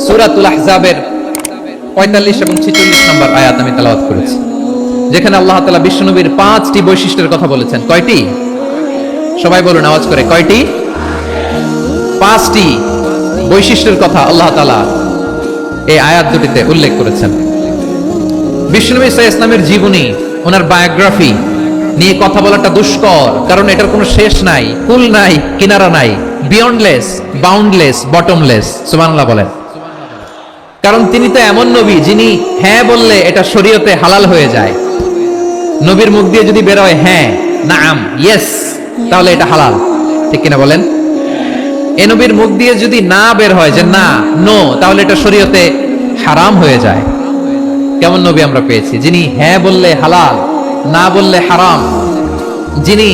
সূরাতুল আহজাবের 45 এবং 46 নম্বর আয়াত আমি তেলাওয়াত করেছি, যেখানে আল্লাহ তাআলা বিশ্বনবীর 5টি বৈশিষ্ট্যের কথা বলেছেন। কয়টি? সবাই বলুন আওয়াজ করে, কয়টি? 5টি বৈশিষ্ট্যের কথা আল্লাহ তাআলা এই আয়াত দুটিতে উল্লেখ করেছেন। বিশ্বনবী সাল্লাল্লাহু আলাইহি ওয়াসাল্লামের জীবনী, ওনার বায়োগ্রাফি নিয়ে কথা বলাটা দুষ্কর, কারণ এটার কোনো শেষ নাই, কুল নাই, কিনারা নাই, বিয়ন্ডলেস, বাউন্ডলেস, বটমলেস। সুবহানাল্লাহ বলেন। কারণ তিনি তো এমন নবী যিনি হ্যাঁ বললে এটা শরীয়তে হালাল হয়ে যায়। নবীর মুখ দিয়ে যদি বের হয় হ্যাঁ, নাম, ইয়েস, তাহলে এটা হালাল। ঠিক কিনা বলেন? এ নবীর মুখ দিয়ে যদি না বের হয় যে না, নো, তাহলে এটা শরীয়তে হারাম হয়ে যায়। কেমন নবী আমরা পেয়েছি, যিনি হ্যাঁ বললে হালাল, না বললে হারাম, যিনি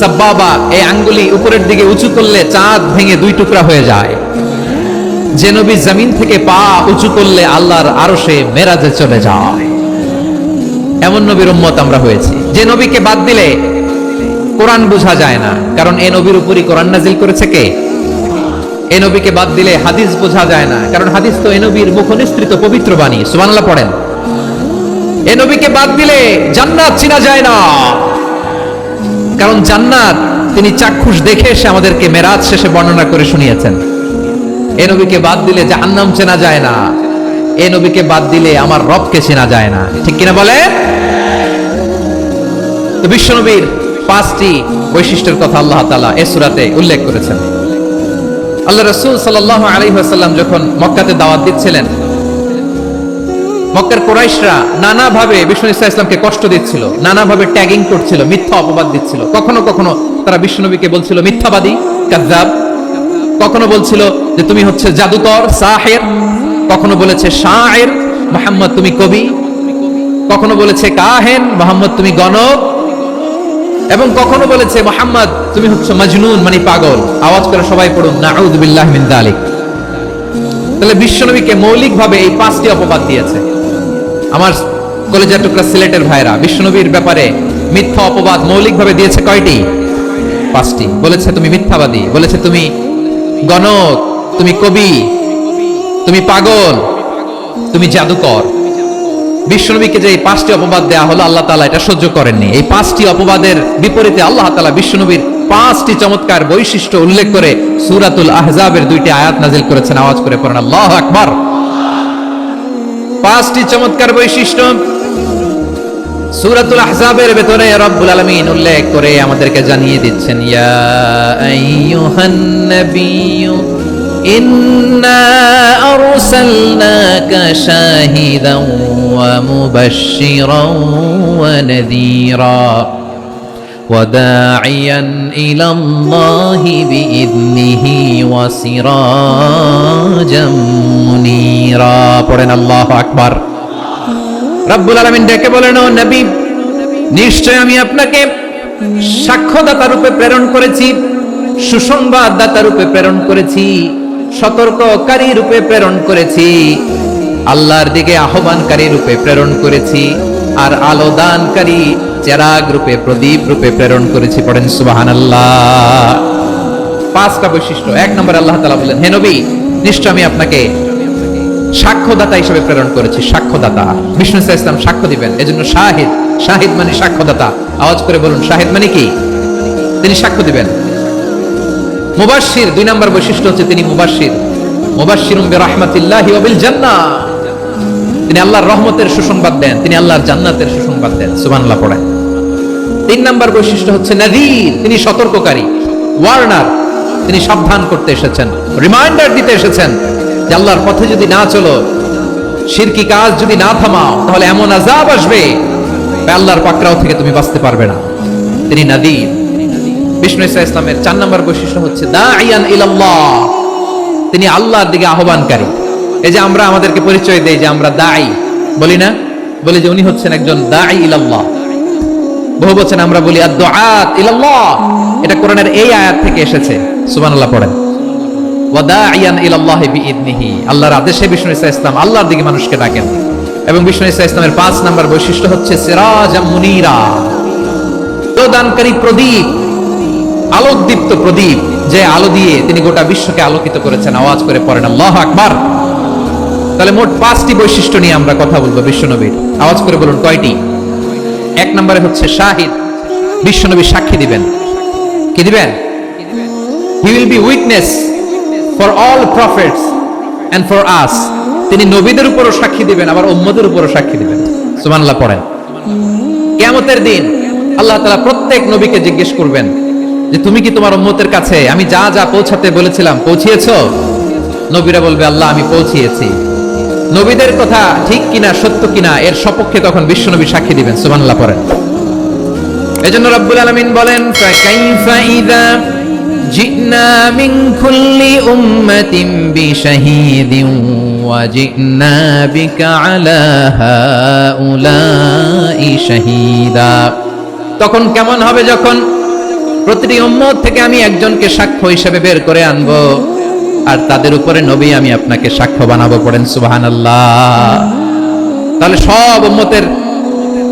সাব্বাবা, এই আঙ্গুলি উপরের দিকে উঁচু করলে চাঁদ ভেঙে 2 টুকরা হয়ে যায়, যে নবী জমিন থেকে পা উঁচু করলে আল্লাহর আরশে মেরাজে চলে যায়, এমন নবীর উম্মত আমরা হয়েছি। যে নবীকে বাদ দিলে কোরআন বোঝা যায় না, কারণ এই নবীর উপরই কোরআন নাজিল করেছে কে? এই নবীকে বাদ দিলে হাদিস বোঝা যায় না, কারণ হাদিস তো এই নবীর মুখনিসৃত পবিত্র বাণী। সুবহানাল্লাহ পড়েন। এই নবীকে বাদ দিলে জান্নাত চিনা যায় না, কারণ জান্নাত তিনি চাক্ষুষ দেখে এসে আমাদেরকে মেরাজ শেষে বর্ণনা করে শুনিয়েছেন। এই নবীকে বাদ দিলে জাহান্নাম চেনা যায় না, এই নবীকে বাদ দিলে আমার রবকে চেনা যায় না। ঠিক কিনা বলে? তো বিশ্বনবীর 5টি বৈশিষ্ট্যের কথা আল্লাহ তাআলা এই সূরাতে উল্লেখ করেছেন। আল্লাহ রাসূল সাল্লাল্লাহু আলাইহি ওয়াসাল্লাম যখন মক্কাতে দাওয়াত দিচ্ছিলেন, মক্কার কুরাইশরা নানাভাবে বিশ্বনবী সাল্লাল্লাহু আলাইহি ওয়াসাল্লামকে কষ্ট দিচ্ছিল, নানাভাবে ট্যাগিং করছিল, মিথ্যা অপবাদ দিচ্ছিল। কখনো কখনো তারা বিশ্বনবীকে বলছিল মিথ্যাবাদী, কাযযাব। কখনো বলছিল যে তুমি হচ্ছে জাদুকর, সাহির। কখনো বলেছে শায়ের, মুহাম্মদ তুমি কবি। কখনো বলেছে কাহেন, মুহাম্মদ তুমি গণক। এবং কখনো বলেছে মুহাম্মদ তুমি হচ্ছে মজনুন, মানে পাগল। আওয়াজ করে সবাই পড়ুন নাউযু বিল্লাহি মিন যালিক। তাহলে বিশ্বনবীকে মৌলিকভাবে এই 5টি অপবাদ দিয়েছে। আমার কলেজের টুকরা সিলেটের ভাইরা, বিশ্বনবীর ব্যাপারে মিথ্যা অপবাদ মৌলিকভাবে দিয়েছে কয়টি? 5টি। বলেছে তুমি মিথ্যাবাদী, বলেছে তুমি গণক, তুমি কবি, তুমি পাগল, তুমি জাদুকর। বিশ্বনবীকে যে এই 5টি অপবাদ দেয়া হলো, আল্লাহ তাআলা এটা সহ্য করেননি। এই 5টি অপবাদের বিপরীতে আল্লাহ তাআলা বিশ্বনবীর 5টি চমৎকার বৈশিষ্ট্য উল্লেখ করে সূরাতুল আহজাবের 2টি আয়াত নাজিল করেছেন। আওয়াজ করে পড়েন আল্লাহু আকবার। 5টি চমৎকার বৈশিষ্ট্য সূরাতুল আহজাবের ভেতরে রব্বুল আলামিন উল্লেখ করে আমাদেরকে জানিয়ে দিচ্ছেন, ইয়া আইয়ুহান নাবিয়্যু ইন্না আরসালনাকা শাহিদান ওয়া মুবাশশিরান ওয়া নাযীরা ওয়া দাঈয়ান ইলাল্লাহি বিইذনিহি ওয়া সিরাজাম মুনীরা। পড়েন আল্লাহু আকবার। রব্বুল আলামিন ডেকে বলেন, ও নবী, নিশ্চয় আমি আপনাকে সাক্ষ্যদাতা রূপে প্রেরণ করেছি, সুসংবাদদাতা রূপে প্রেরণ করেছি, সতর্ককারী রূপে প্রেরণ করেছি, আল্লাহর দিকে আহ্বানকারী রূপে প্রেরণ করেছি, আর আলো দানকারী চেরাগ রূপে, প্রদীপ রূপে প্রেরণ করেছি। পড়েন সুবহানাল্লাহ। 5টা বৈশিষ্ট্য। 1 নম্বরে আল্লাহ তাআলা বলেন, হে নবী, নিশ্চয় আমি আপনাকে সাক্ষ্যদাতা হিসেবে প্রেরণ করেছি। সাক্ষ্যদাতা, বিষ্ণু সাল্লাল্লাহু আলাইহি ওয়াসাল্লাম সাক্ষ্য দিবেন, এজন্য শাহিদ। শাহিদ মানে সাক্ষ্যদাতা। আওয়াজ করে বলুন শাহিদ মানে কি? তিনি সাক্ষ্য দিবেন। মুবাশশির, 2 নম্বর বৈশিষ্ট্য হচ্ছে তিনি মুবাশশির। মুবাশশিরুম বিরাহমাতিল্লাহি ওয়া বিল জান্নাহ। তিনি আল্লাহর রহমতের সুসংবাদ দেন, তিনি আল্লাহর জান্নাতের সুসংবাদ দেন। সুবহানাল্লাহ পড়েন। 3 নম্বর বৈশিষ্ট্য হচ্ছে নাযীর, তিনি সতর্ককারী, ওয়ার্নার। তিনি সাবধান করতে এসেছেন, রিমাইন্ডার দিতে এসেছেন যে আল্লাহর পথে যদি না চলো, শিরকি কাজ যদি না থামাও, তাহলে এমন আযাব আসবে আল্লাহর পাকড়াও থেকে তুমি বাঁচতে পারবে না। তিনি নাযীর। বিষ্ণু ইসলামের 4 নম্বর বৈশিষ্ট্য হচ্ছে দাঈয়ান ইলাল্লাহ, তিনি আল্লাহর দিকে আহ্বানকারী। এই যে আমরা আমাদেরকে পরিচয় দেই যে আমরা দাঈ, বলি না? বলি যে উনি হচ্ছেন একজন দাঈ ইলাল্লাহ। বহু বচন আমরা বলি আদ-দুআত ইলাল্লাহ। এটা কোরআনের এই আয়াত থেকে এসেছে। সুবহানাল্লাহ পড়েন। ওয়া দাঈয়ান ইলাল্লাহি বিইذনিহি, আল্লাহর আদেশে বিষ্ণু ইসলাম আল্লাহর দিকে মানুষকে ডাকেন। এবং বিষ্ণু ইসলামের 5 নম্বর বৈশিষ্ট্য হচ্ছে সিরাজাম মুনীরা, আলোদানকারী প্রদীপ, আলোকদীপ্ত প্রদীপ, যে আলো দিয়ে তিনি গোটা বিশ্বকে আলোকিত করেছেন। আওয়াজ করে পড়েন আল্লাহু আকবার। তাহলে মোট 5টি বৈশিষ্ট্য নিয়ে আমরা কথা বলবো বিশ্বনবীর। আওয়াজ করে বলুন কয়টি? 1 নম্বরে হচ্ছে শাহিদ, বিশ্বনবী সাক্ষী দিবেন। কি দিবেন? He will be witness for all prophets and for us. তিনি নবীদের উপরও সাক্ষী দিবেন, আবার উম্মতের উপরও সাক্ষী দিবেন। সুবহানাল্লাহ পড়েন। কিয়ামতের দিন আল্লাহ তাআলা প্রত্যেক নবীকে জিজ্ঞেস করবেন যে তুমি কি তোমার উম্মতের কাছে আমি যা যা পৌঁছাতে বলেছিলাম পৌঁছিয়েছো? নবীরা বলবে আল্লাহ আমি পৌঁছিয়েছি। নবীদের কথা ঠিক কিনা সত্য কিনা এর সপক্ষে তখন বিশ্বনবী সাক্ষী দিবেন। সুবহানাল্লাহ পড়েন। এজন্য রব্বুল আলামিন বলেন ফাকাইফা ইযা জিনা মিন কুল্লি উম্মাতিন বিশাহীদিন ওয়া জিনা বিকা আলা হাউলাই শাহীদা। তখন কেমন হবে যখন প্রতিটি উম্মত থেকে আমি একজনকে সাক্ষ্য হিসেবে বের করে আনবো, আর তাদের উপরে নবী আমি আপনাকে সাক্ষ্য বানাবো। পড়েন সুবহানাল্লাহ। তাহলে সব উম্মতের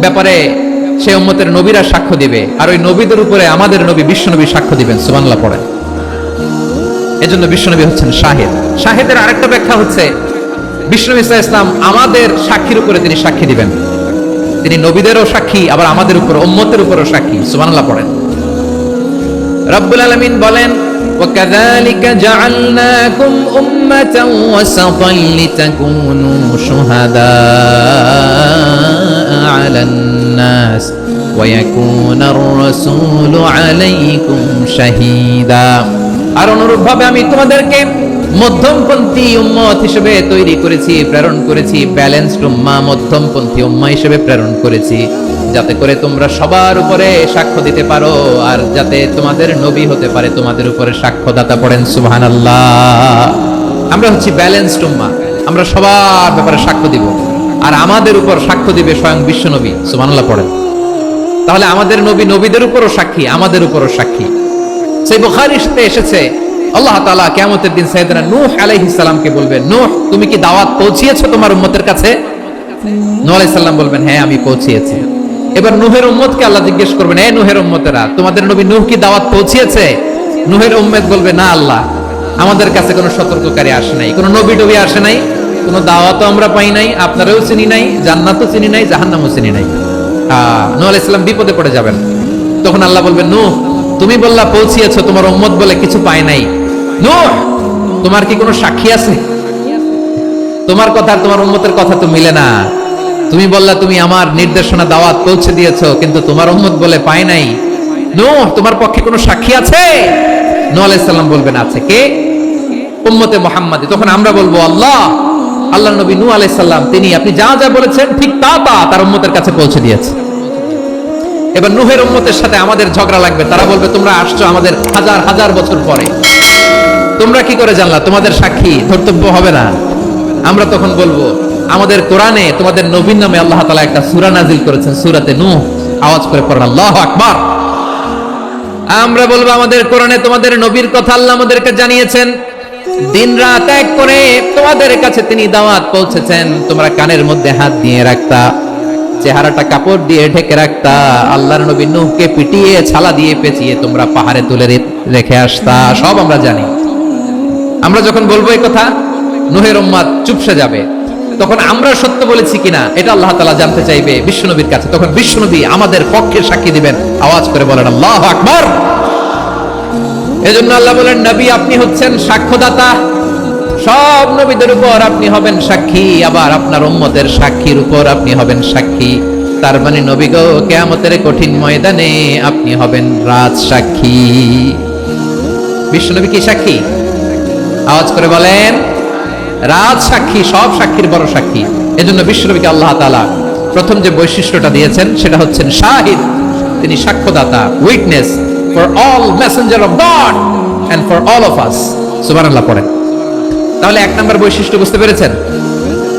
ব্যাপারে সেই উম্মতের নবীরা সাক্ষ্য দিবে, আর ওই নবীদের উপরে আমাদের নবী বিশ্বনবী সাক্ষ্য দিবেন। সুবহানাল্লাহ পড়েন। এজন্য বিশ্বনবী হচ্ছেন শাহিদ। শাহিদের আরেকটা ব্যাখ্যা হচ্ছে বিশ্বনবী সাল্লাল্লাহু আলাইহি ওয়াসাল্লাম আমাদের সাক্ষীর উপরে তিনি সাক্ষী দিবেন। তিনি নবীদেরও সাক্ষী, আবার আমাদের উপর উম্মতের উপরও সাক্ষী। সুবহানাল্লাহ পড়েন। রব্বুল আলামিন বলেন وَكَذَلِكَ جَعَلْنَاكُمْ أُمَّةً وَسَطًا لِتَكُونُوا شُهَدَاءَ عَلَى النَّاسِ وَيَكُونَ الرَّسُولُ عَلَيْكُمْ شَهِيدًا। আর অনুরূপভাবে আমি তোমাদেরকে মধ্যমপন্থী উম্মত হিসেবে তৈরি করেছি, প্রেরণ করেছি। ব্যালেন্সড উম্মাহ, মধ্যমপন্থী উম্মাহ হিসেবে প্রেরণ করেছি, যাতে করে তোমরা সবার উপরে সাক্ষ্য দিতে পারো, আর যাতে তোমাদের নবী হতে পারে তোমাদের উপরে সাক্ষ্যদাতা। পড়েন সুবহানাল্লাহ। আমরা হচ্ছি ব্যালেন্সড উম্মাহ, আমরা সবার ব্যাপারে সাক্ষ্য দিব, আর আমাদের উপর সাক্ষ্য দিবে স্বয়ং বিশ্বনবী। সুবহানাল্লাহ পড়েন। তাহলে আমাদের নবী নবীদের উপরও সাক্ষী, আমাদের উপরও সাক্ষী। সেই বুখারীতে এসেছে আল্লাহ তাআলা কিয়ামতের দিন সাইয়েদনা নূহ আলাইহিস সালামকে বলবেন, নূহ তুমি কি দাওয়াত পৌঁছিয়েছো তোমার উম্মতের কাছে? নূহ আলাইহিস সালাম বলবেন হ্যাঁ আমি পৌঁছিয়েছি। এবার নূহের উম্মতকে আল্লাহ জিজ্ঞেস করবেন, এই নূহের উম্মতেরা তোমাদের নবী নূহ কি দাওয়াত পৌঁছিয়েছে? নূহের উম্মত বলবে না আল্লাহ, আমাদের কাছে কোনো সতর্ককারী আসে নাই, কোনো নবী টবি আসে নাই, কোনো দাওয়াতও আমরা পাই নাই, আপনারাও চিনি নাই, জান্নাতও চিনি নাই, জাহান্নামও চিনি নাই। নূহ আলাইহিস সালাম বিপদে পড়ে যাবেন। তখন আল্লাহ বলবেন নূহ তুমি বললা পৌঁছিয়েছো, তোমার উম্মত বলে কিছু পায় নাই। নূহ তোমার কি কোনো সাক্ষী আছে? তোমার কথা আর তোমার উম্মতের কথা তো মিলে না। তুমি বললা তুমি আমার নির্দেশনা দাওয়াত পৌঁছে দিয়েছো, কিন্তু তোমার উম্মত বলে পায় নাই। নূহ তোমার পক্ষে কোনো সাক্ষী আছে? নূহ আলাইহিস সালাম বলবেন আছে। কে? উম্মতে মুহাম্মাদি। তখন আমরা বলবো আল্লাহ, আল্লাহর নবী নূহ আলাইহিস সালাম তিনি আপনি যা যা বলেছেন ঠিক তা তা তার উম্মতের কাছে পৌঁছে দিয়েছে। এবার নূহের উম্মতের সাথে আমাদের ঝগড়া লাগবে। তারা বলবে তোমরা আসছো আমাদের হাজার হাজার বছর পরে, তোমরা কি করে জানলা? তোমাদের সাক্ষী ধর্তব্য হবে না। আমরা তখন বলবো আমাদের কোরআনে তোমাদের নবীর নামে আল্লাহ তাআলা একটা সূরা নাজিল করেছেন, সূরাতে নূহ। আওয়াজ করে পড়েন আল্লাহু আকবার। আমরা বলবো আমাদের কোরআনে তোমাদের নবীর কথা আল্লাহ আমাদেরকে জানিয়েছেন, দিন রাত এক করে তোমাদের কাছে তিনি দাওয়াত পৌঁছেছেন। তোমরা কানের মধ্যে হাত দিয়ে রাখতা, চেহারাটা কাপড় দিয়ে ঢেকে রাখতা, আল্লাহর নবী নূহকে পিটিয়ে ছালা দিয়ে পেঁচিয়ে তোমরা পাহাড়ে তুলে রেখে আসতা। সব আমরা জানি। আমরা যখন বলবো এই কথা, নূহের উম্মত চুপসে যাবে। তখন আমরা সত্য বলেছি কিনা এটা আল্লাহ তাআলা জানতে চাইবে বিশ্বনবীর কাছে। তখন বিশ্বনবী আমাদের পক্ষে সাক্ষী দিবেন। আওয়াজ করে বলেন আল্লাহু আকবার। এজন্য আল্লাহ বলেন নবী আপনি হচ্ছেন সাক্ষ্যদাতা, সব নবীদের উপর আপনি হবেন সাক্ষী, আবার আপনার উম্মতের সাক্ষীর উপর আপনি হবেন সাক্ষী। তার মানে নবী গো কিয়ামতের কঠিন ময়দানে আপনি হবেন রাজ সাক্ষী। বিশ্বনবী কি সাক্ষী? আওয়াজ করে বলেন রাজ সাক্ষী, সব সাক্ষীর বড় সাক্ষী। এজন্য বিশ্বনবীকে আল্লাহ তাআলা প্রথম যে বৈশিষ্ট্যটা দিয়েছেন সেটা হচ্ছেন শাহিদ। তিনি সাক্ষ্যদাতা, witness for all messenger of God and for all of us. সুবহানাল্লাহ পড়েন। তাহলে 1 নম্বর বৈশিষ্ট্য বুঝতে পেরেছেন?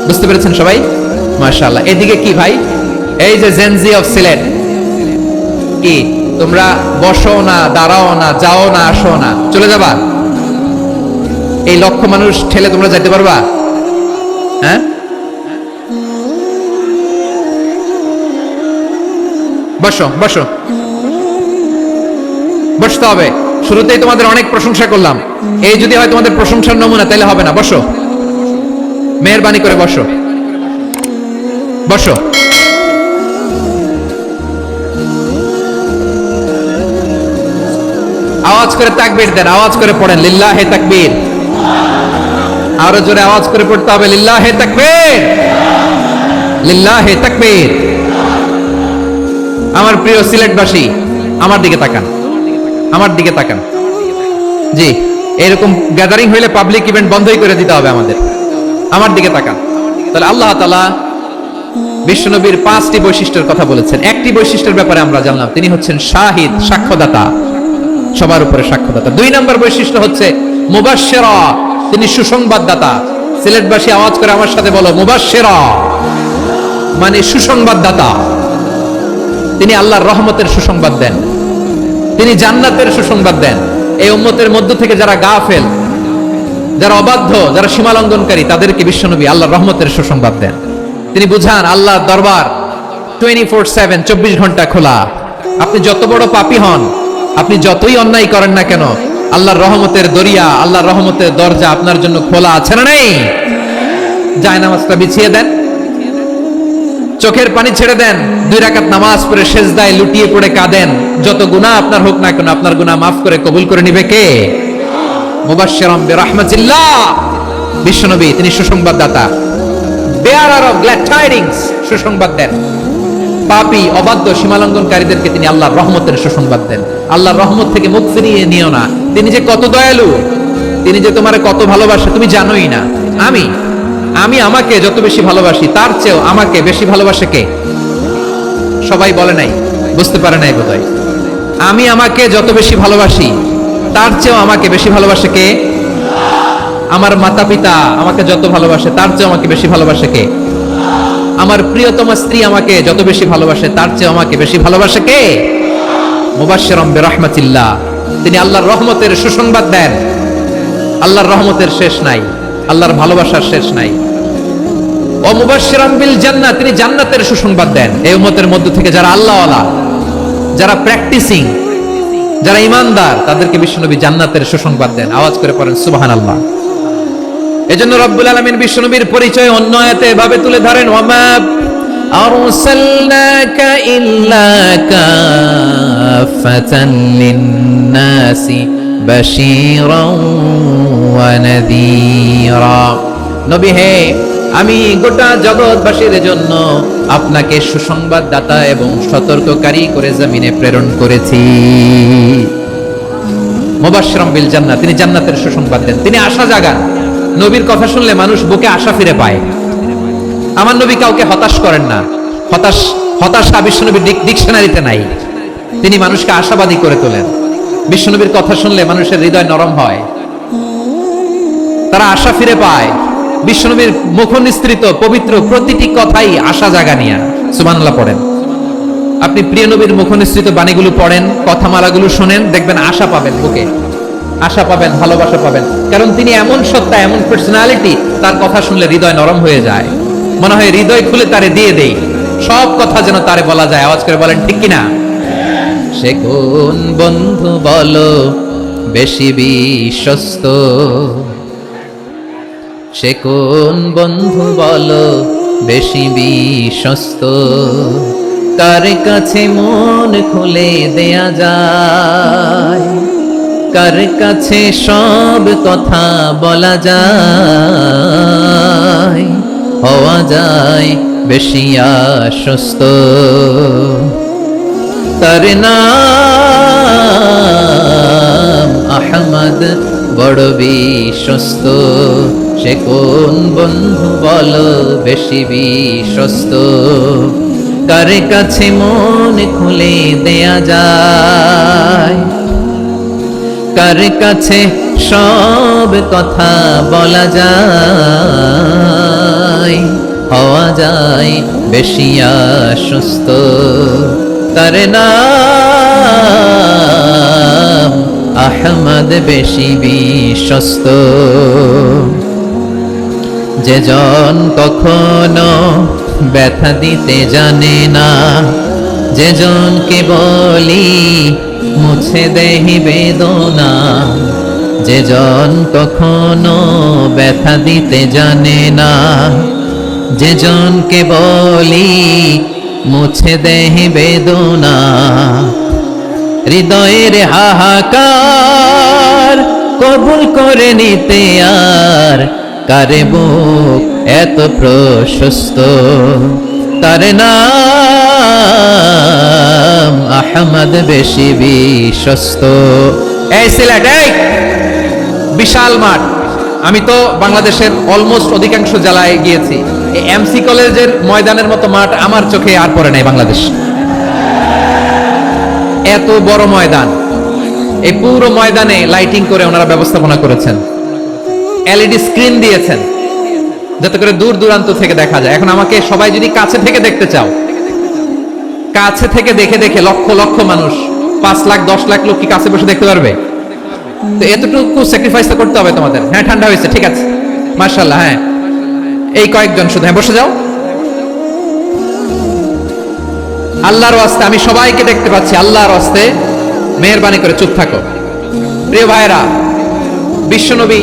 বুঝতে পেরেছেন সবাই? মাশাআল্লাহ। এদিকে কি ভাই, এই যে জেনজি অফ সিলেট, কি তোমরা বসো না, দাঁড়াও না, যাও না, আসো না, চলে যাবা? এই লক্ষ মানুষ ঠেলে তোমরা যেতে পারবা? হ্যাঁ, বসো বসো, বসতে হবে। শুরুতেই তোমাদের অনেক প্রশংসা করলাম, এই যদি হয় তোমাদের প্রশংসার নমুনা তাহলে হবে না। বসো। মেহেরবানি করে বসো, বসো। আওয়াজ করে তাকবীর দেন, আওয়াজ করে পড়েন লিল্লাহে তাকবীর। আরো জোরে আওয়াজ করে পড়তে হবে লিল্লাহে তাকবীর, লিল্লাহে তাকবীর। আমার প্রিয় সিলেটবাসী, আমার দিকে তাকান, আমার দিকে তাকান। জি, এরকম গ্যাদারিং হইলে পাবলিক ইভেন্ট বন্ধই করে দিতে হবে আমাদের। আমার দিকে তাকান। তাহলে আল্লাহ তাআলা বিশ্বনবীর 5টি বৈশিষ্ট্যের কথা বলেছেন। একটি বৈশিষ্ট্যের ব্যাপারে আমরা জানলাম, তিনি হচ্ছেন শাহিদ, সাক্ষ্যদাতা, সবার উপরে সাক্ষ্যদাতা। 2 নম্বর বৈশিষ্ট্য হচ্ছে মুবাশশিরা, তিনি সুসংবাদদাতা। সিলেটবাসী আওয়াজ করে আমার সাথে বলো, মুবাশশিরা মানে সুসংবাদদাতা। তিনি আল্লাহর রহমতের সুসংবাদ দেন, তিনি জান্নাতের সুসংবাদ দেন। এই উম্মতের মধ্য থেকে যারা গাফেল, যারা অবাধ্য, যারা সীমালঙ্ঘনকারী, তাদেরকে বিশ্বনবী আল্লাহর রহমতের সুসংবাদ দেন। তিনি বুঝান আল্লাহর দরবার 24/7, 24 ঘন্টা খোলা। আপনি যত বড় পাপী হন, আপনি যতই অন্যায় করেন না কেন, আল্লাহর রহমতের দরিয়া, আল্লাহর রহমতের দরজা আপনার জন্য খোলা আছে না নেই? জায়নামাজটা বিছিয়ে দেন, চোখের পানি ছেড়ে দেন, 2 রাকাত নামাজ পড়ে সেজদায় লুটিয়ে পড়ে কাঁদেন। যত গুনাহ আপনার হোক না কেন, আপনার গুনাহ মাফ করে কবুল করে নিবে কে? মুবাশশিরাম বিরাহমাতিল্লাহ। বিশ্বনবী তিনি সুসংবাদদাতা, বেয়ারার অফ গ্ল্যাড টাইডিংস, সুসংবাদ দেন। পাপী, অবাধ্য, সীমালঙ্ঘনকারীদেরকে তিনি আল্লাহর রহমতের সুসংবাদ দেন। আল্লাহর রহমত থেকে মুখ ফিরিয়ে নিও না। তিনি যে কত দয়ালু, তিনি যে তোমারে কত ভালোবাসে তুমি জানোই না। আমি আমাকে যত বেশি ভালোবাসি, তার চেয়েও আমাকে বেশি ভালোবাসে কে? সবাই বলে নাই, বুঝতে পারে নাই বোধহয়। আমি আমাকে যত বেশি ভালোবাসি, তার চেয়েও আমাকে বেশি ভালোবাসে কে? আমার মাতা পিতা আমাকে যত ভালোবাসে, তার চেয়েও আমাকে বেশি ভালোবাসে কে? আমার প্রিয়তমা স্ত্রী আমাকে যত বেশি ভালোবাসে, তার চেয়ে আমাকে বেশি ভালোবাসে কে? মুবাশশিরাম বিরাহমাতিল্লাহ, তিনি আল্লাহর রহমতের সুসংবাদ দেন। আল্লাহর রহমতের শেষ নাই, আল্লাহর ভালোবাসার শেষ নাই। ও মুবাশশিরাম বিল জান্নাহ, তিনি জান্নাতের সুসংবাদ দেন। এই উম্মতের মধ্য থেকে যারা আল্লাহওয়ালা, যারা প্র্যাকটিসিং, যারা ঈমানদার, তাদেরকে বিশ্বনবী জান্নাতের সুসংবাদ দেন। আওয়াজ করে পড়েন সুবহানাল্লাহ। এজন্য রব্বুল আলামিন বিশ্বনবীর পরিচয় অন্য আয়াতে এভাবে তুলে ধরেন, ওয়ামা আরসালনাকা ইল্লা কাফাতান লিন-নাসি বাশীরাও ওয়া নাযীরা। নবী হে, আমি গোটা জগৎবাসীর জন্য আপনাকে সুসংবাদদাতা এবং সতর্ককারী করে জমিনে প্রেরণ করেছি। মুবাশশিরাম বিল জান্নাহ, তিনি জান্নাতের সুসংবাদ দেন, তিনি আশা জাগান। নবীর কথা শুনলে মানুষ বুকে আশা ফিরে পায়। আমার নবী কাউকে হতাশ করেন না। হতাশা বিশ্বনবীর ডিকশনারিতে নাই। তিনি মানুষকে আশাবাদী করে তোলেন। বিশ্বনবীর কথা শুনলে মানুষের হৃদয় নরম হয়, তারা আশা ফিরে পায়। বিশ্বনবীর মুখ নিঃসৃত পবিত্র প্রতিটি কথাই আশা জাগানিয়া। সুবহানাল্লাহ পড়েন। আপনি প্রিয় নবীর মুখ নিঃসৃত বাণীগুলো পড়েন, কথামালাগুলো শোনেন, দেখবেন আশা পাবেন, বুকে আশা পাবেন, ভালোবাসা পাবেন। কারণ তিনি এমন সত্তা, এমন পার্সোনালিটি, তার কথা শুনলে হৃদয় নরম হয়ে যায়। মনে হয় হৃদয় খুলে তারে দিয়ে দেই, সব কথা যেন তারে বলা যায়। আওয়াজ করে বলেন ঠিক কিনা? সে কোন বন্ধু বলো বেশি বিশ্বস্ত, সে কোন বন্ধু বলো বেশি বিশ্বস্ত, কার কাছে মন খুলে দেয়া যায়, কার কাছে সব কথা বলা যায়, হওয়া যায় বেশি আশ্বস্ত। তার নাম আহমদ, বড় বিশ্বস্ত। সে কোন বন্ধু বলো বেশি বিশ্বস্ত, কার কাছে মন খুলে দেয়া যায়, কার কাছে সব কথা বলা যায়, হওয়া যায় বেশি আশ্বস্ত। তার নাম আহমদ, বেশি বিশ্বস্ত। যে জন কখনো ব্যথা দিতে জানে না, যে জনকে বলি মুছে দেহি বেদনা, যে জন কখনো ব্যথা দিতে জানে না, যে জনকে বলি মুছে দেহে বেদনা, হৃদয়ের হাহাকার কবুল করে নিতে আর কারে বুক এত প্রশস্ত, তার নাম আহমদ বেশি বিশ্বস্ত। এই সিলেট, এই বিশাল মাঠ। আমি তো বাংলাদেশের অলমোস্ট অধিকাংশ জেলায় গিয়েছি, এই এমসি কলেজের ময়দানের মতো মাঠ আমার চোখে আর পড়ে নাই বাংলাদেশ। এত বড় ময়দান, এই পুরো ময়দানে লাইটিং করে ওনারা ব্যবস্থাপনা করেছেন, এলইডি স্ক্রিন দিয়েছেন যাতে করে দূর দূরান্ত থেকে দেখা যায়। এখন আমাকে সবাই যদি কাছে থেকে দেখতে চাও, কাছে থেকে দেখে দেখে লক্ষ লক্ষ মানুষ, 5 লাখ 10 লাখ লোক কি কাছে বসে দেখতে পারবে? তো এতটুকু স্যাক্রিফাইস তো করতে হবে তোমাদের। হ্যাঁ, ঠান্ডা হয়েছে, ঠিক আছে, মাশাআল্লাহ। হ্যাঁ, এই কয়েকজন শুধু, হ্যাঁ বসে যাও। আল্লাহর ওয়াস্তে আমি সবাইকে দেখতে পাচ্ছি, আল্লাহর ওয়াস্তে মেহেরবানি করে চুপ থাকো। প্রিয় ভাইরা, বিশ্বনবী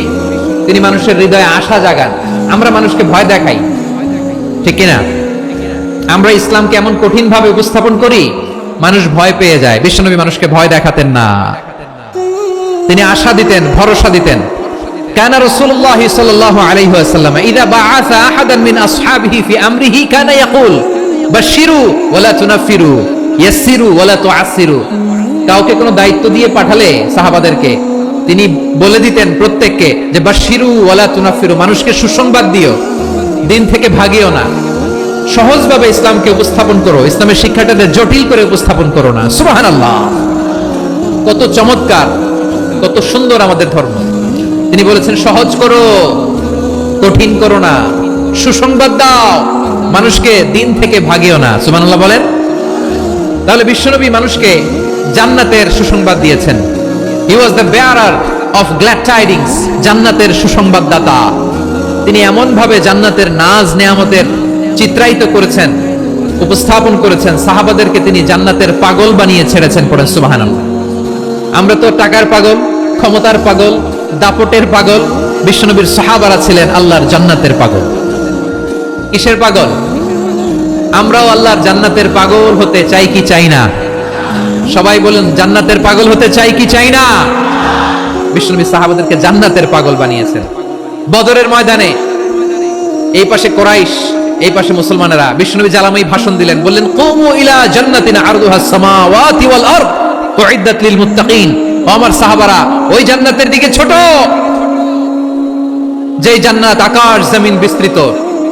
তিনি মানুষের হৃদয়ে আশা জাগান। আমরা মানুষকে ভয় দেখাই, ঠিক কিনা? আমরা ইসলামকে এমন কঠিন ভাবে উপস্থাপন করি, মানুষ ভয় পেয়ে যায়। বিশ্বনবী মানুষকে ভয় দেখাতেন না, তিনি আশা দিতেন, ভরসা দিতেন। কানা রাসূলুল্লাহ সাল্লাল্লাহু আলাইহি ওয়াসাল্লাম ইযা বাআসা আহাদান মিন আসহাবিহি ফি আমরিহি কানা ইয়াকুল বাশশিরু ওয়ালা তুনাফিরু ইয়াসসিরু ওয়ালা তুআসসিরু। কাউকে কোনো দায়িত্ব দিয়ে পাঠালে সাহাবাদেরকে তিনি বলে দিতেন প্রত্যেককে যে বাশশিরু ওয়ালা তুনাফিরু, মানুষকে সুসংবাদ দিও, দিন থেকে ভাগিও না, সহজভাবে ইসলামকে উপস্থাপন করো, ইসলামের শিক্ষাটাকে জটিল করে উপস্থাপন করো না। সুবহানাল্লাহ, কত চমৎকার, কত সুন্দর আমাদের ধর্ম। তিনি বলেছেন সহজ করো, কঠিন করো না, সুসংবাদ দাও, মানুষকে দিন থেকে ভাগিও না। সুবহানাল্লাহ বলেন। তাহলে বিশ্বনবী মানুষকে জান্নাতের সুসংবাদ দিয়েছেন। He was the bearer of glad tidings, জান্নাতের সুসংবাদদাতা। তিনি এমন ভাবে জান্নাতের নাজ নেয়ামতের চিত্রায়িত করেছেন, উপস্থাপন করেছেন, সাহাবাদেরকে তিনি জান্নাতের পাগল বানিয়ে ছেড়েছেন। পড়েন সুবহানাল্লাহ। আমরা তো টাকার পাগল, ক্ষমতার পাগল, দাপটের পাগল। বিশ্বনবীর সাহাবারা ছিলেন আল্লাহর জান্নাতের পাগল। কিসের পাগল? আমরাও আল্লাহর জান্নাতের পাগল হতে চাই কি চাই না? সবাই বলেন, জান্নাতের পাগল হতে চাই কি চাই না? বিশ্বনবী সাহাবাদেরকে জান্নাতের পাগল বানিয়েছেন। বদরের ময়দানে এই পাশে কোরাইশ, এই পাশে মুসলমানেরা। বিশ্বনবী জালামাই ভাষণ দিলেন, বললেন কুমু ইলা জান্নাতিন আরদুহাস সামাওয়াতি ওয়াল আরদ উইদ্দাত লিল মুত্তাকিন। আমার সাহাবারা, ওই জান্নাতের দিকে ছোট, যেই জান্নাত আকাশ জমিন বিস্তৃত।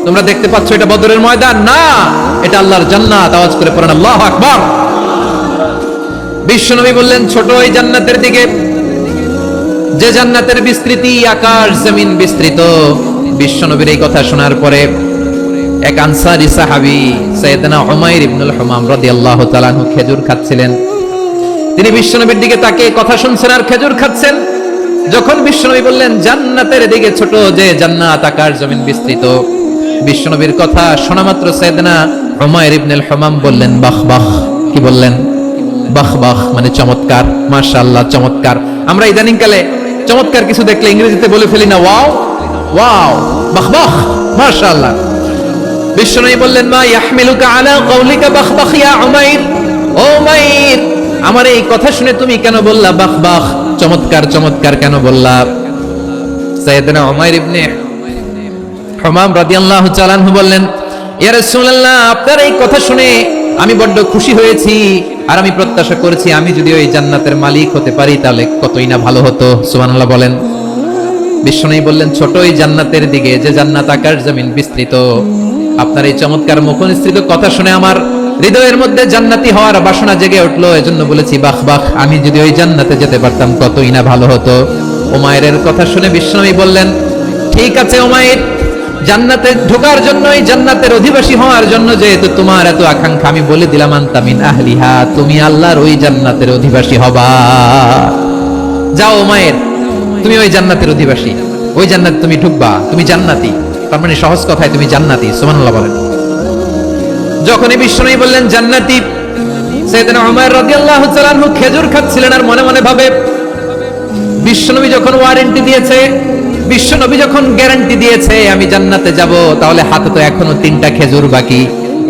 তোমরা দেখতে পাচ্ছ এটা বদরের ময়দান না, এটা আল্লাহর জান্নাত। আওয়াজ করে পড়েন আল্লাহু আকবার। বিশ্বনবী বললেন ছোট ওই জান্নাতের দিকে, যে জান্নাতের বিস্তৃতি আকাশ জমিন বিস্তৃত। বিশ্বনবীর এই কথা শোনার পরে এক আনসারী সাহাবী সাইয়েদনা উমাইর ইবনুল হুমাম রাদিয়াল্লাহু তাআলা আনহু খেজুর খাচ্ছিলেন। তিনি বিশ্বনবীর দিকে তাকিয়ে কথা শুনছেন আর খেজুর খাচ্ছেন। যখন বিশ্বনবী বললেন জান্নাতের দিকে ছোট, যে জান্নাত আকাশ জমিন বিস্তৃত, বিশ্বনবীর কথা শোনা মাত্র সাইয়েদনা উমাইর ইবনুল হুমাম বললেন বাহ বাহ। কি বললেন? বাহ বাহ, মানে চমৎকার, মাশাআল্লাহ, চমৎকার। আমরা ইদানিং কালে চমৎকার কিছু দেখলে ইংরেজিতে বলে ফেলি না, ওয়াও ওয়াও, বাহ বাহ, মাশাআল্লাহ। বিশ্বনবী বললেন মা ইয়াহমিলুকা আলা কওলিকা বাহ বাহ ইয়া উমাইর। ও উমাইর, আমার এই কথা শুনে তুমি কেন বললা বাহ বাহ, চমৎকার চমৎকার কেন বললা? সাইয়েদনা উমাইর ইবনে হুমাম রাদিয়াল্লাহু তাআলা আনহু বললেন, ইয়া রাসূলুল্লাহ, আপনার এই কথা শুনে আমি বড্ড খুশি হয়েছি, আর আমি প্রত্যাশা করেছি আমি যদি ওই জান্নাতের মালিক হতে পারি তাহলে কতই না ভালো হতো। সুবহানাল্লাহ বলেন। বিশ্বনবী বললেন ছোট ওই জান্নাতের দিকে, যে জান্নাত আকাশ জমিন বিস্তৃত। আপনার এই চমৎকার মুখনিসৃত কথা শুনে আমার হৃদয়ের মধ্যে জান্নাতি হওয়ার বাসনা জেগে উঠলো, এজন্য বলেছি বাহ বাহ, আমি যদি ওই জান্নাতে যেতে পারতাম কতই না ভালো হতো। উমাইরের কথা শুনে বিশ্বনবী বললেন ঠিক আছে উমাইর, জান্নাতে ঢোকার জন্য, এই জান্নাতের অধিবাসী হওয়ার জন্য যেহেতু তোমার এত আকাঙ্ক্ষা, আমি বলে দিলাম আনতা মিন আহলিহা, তুমি আল্লাহর ওই জান্নাতের অধিবাসী হবা। যাও উমাইর, তুমি ওই জান্নাতের অধিবাসী, ওই জান্নাতে তুমি ঢুকবা, তুমি জান্নাতি। তার মানে সহজ কথায় তুমি জান্নাতি। সুবহানাল্লাহ বলেন। যখনই বিশ্বনবী বললেন জান্নাতি, সাইয়েদনা উমর রাদিয়াল্লাহু তাআলা আনহু খেজুর খাচ্ছিলেন আর মনে মনে ভাবে বিশ্বনবী যখন ওয়ারেন্টি দিয়েছে, বিশ্বনবী যখন গ্যারান্টি দিয়েছে আমি জান্নাতে যাব, তাহলে হাতে তো এখনো 3টা খেজুর বাকি।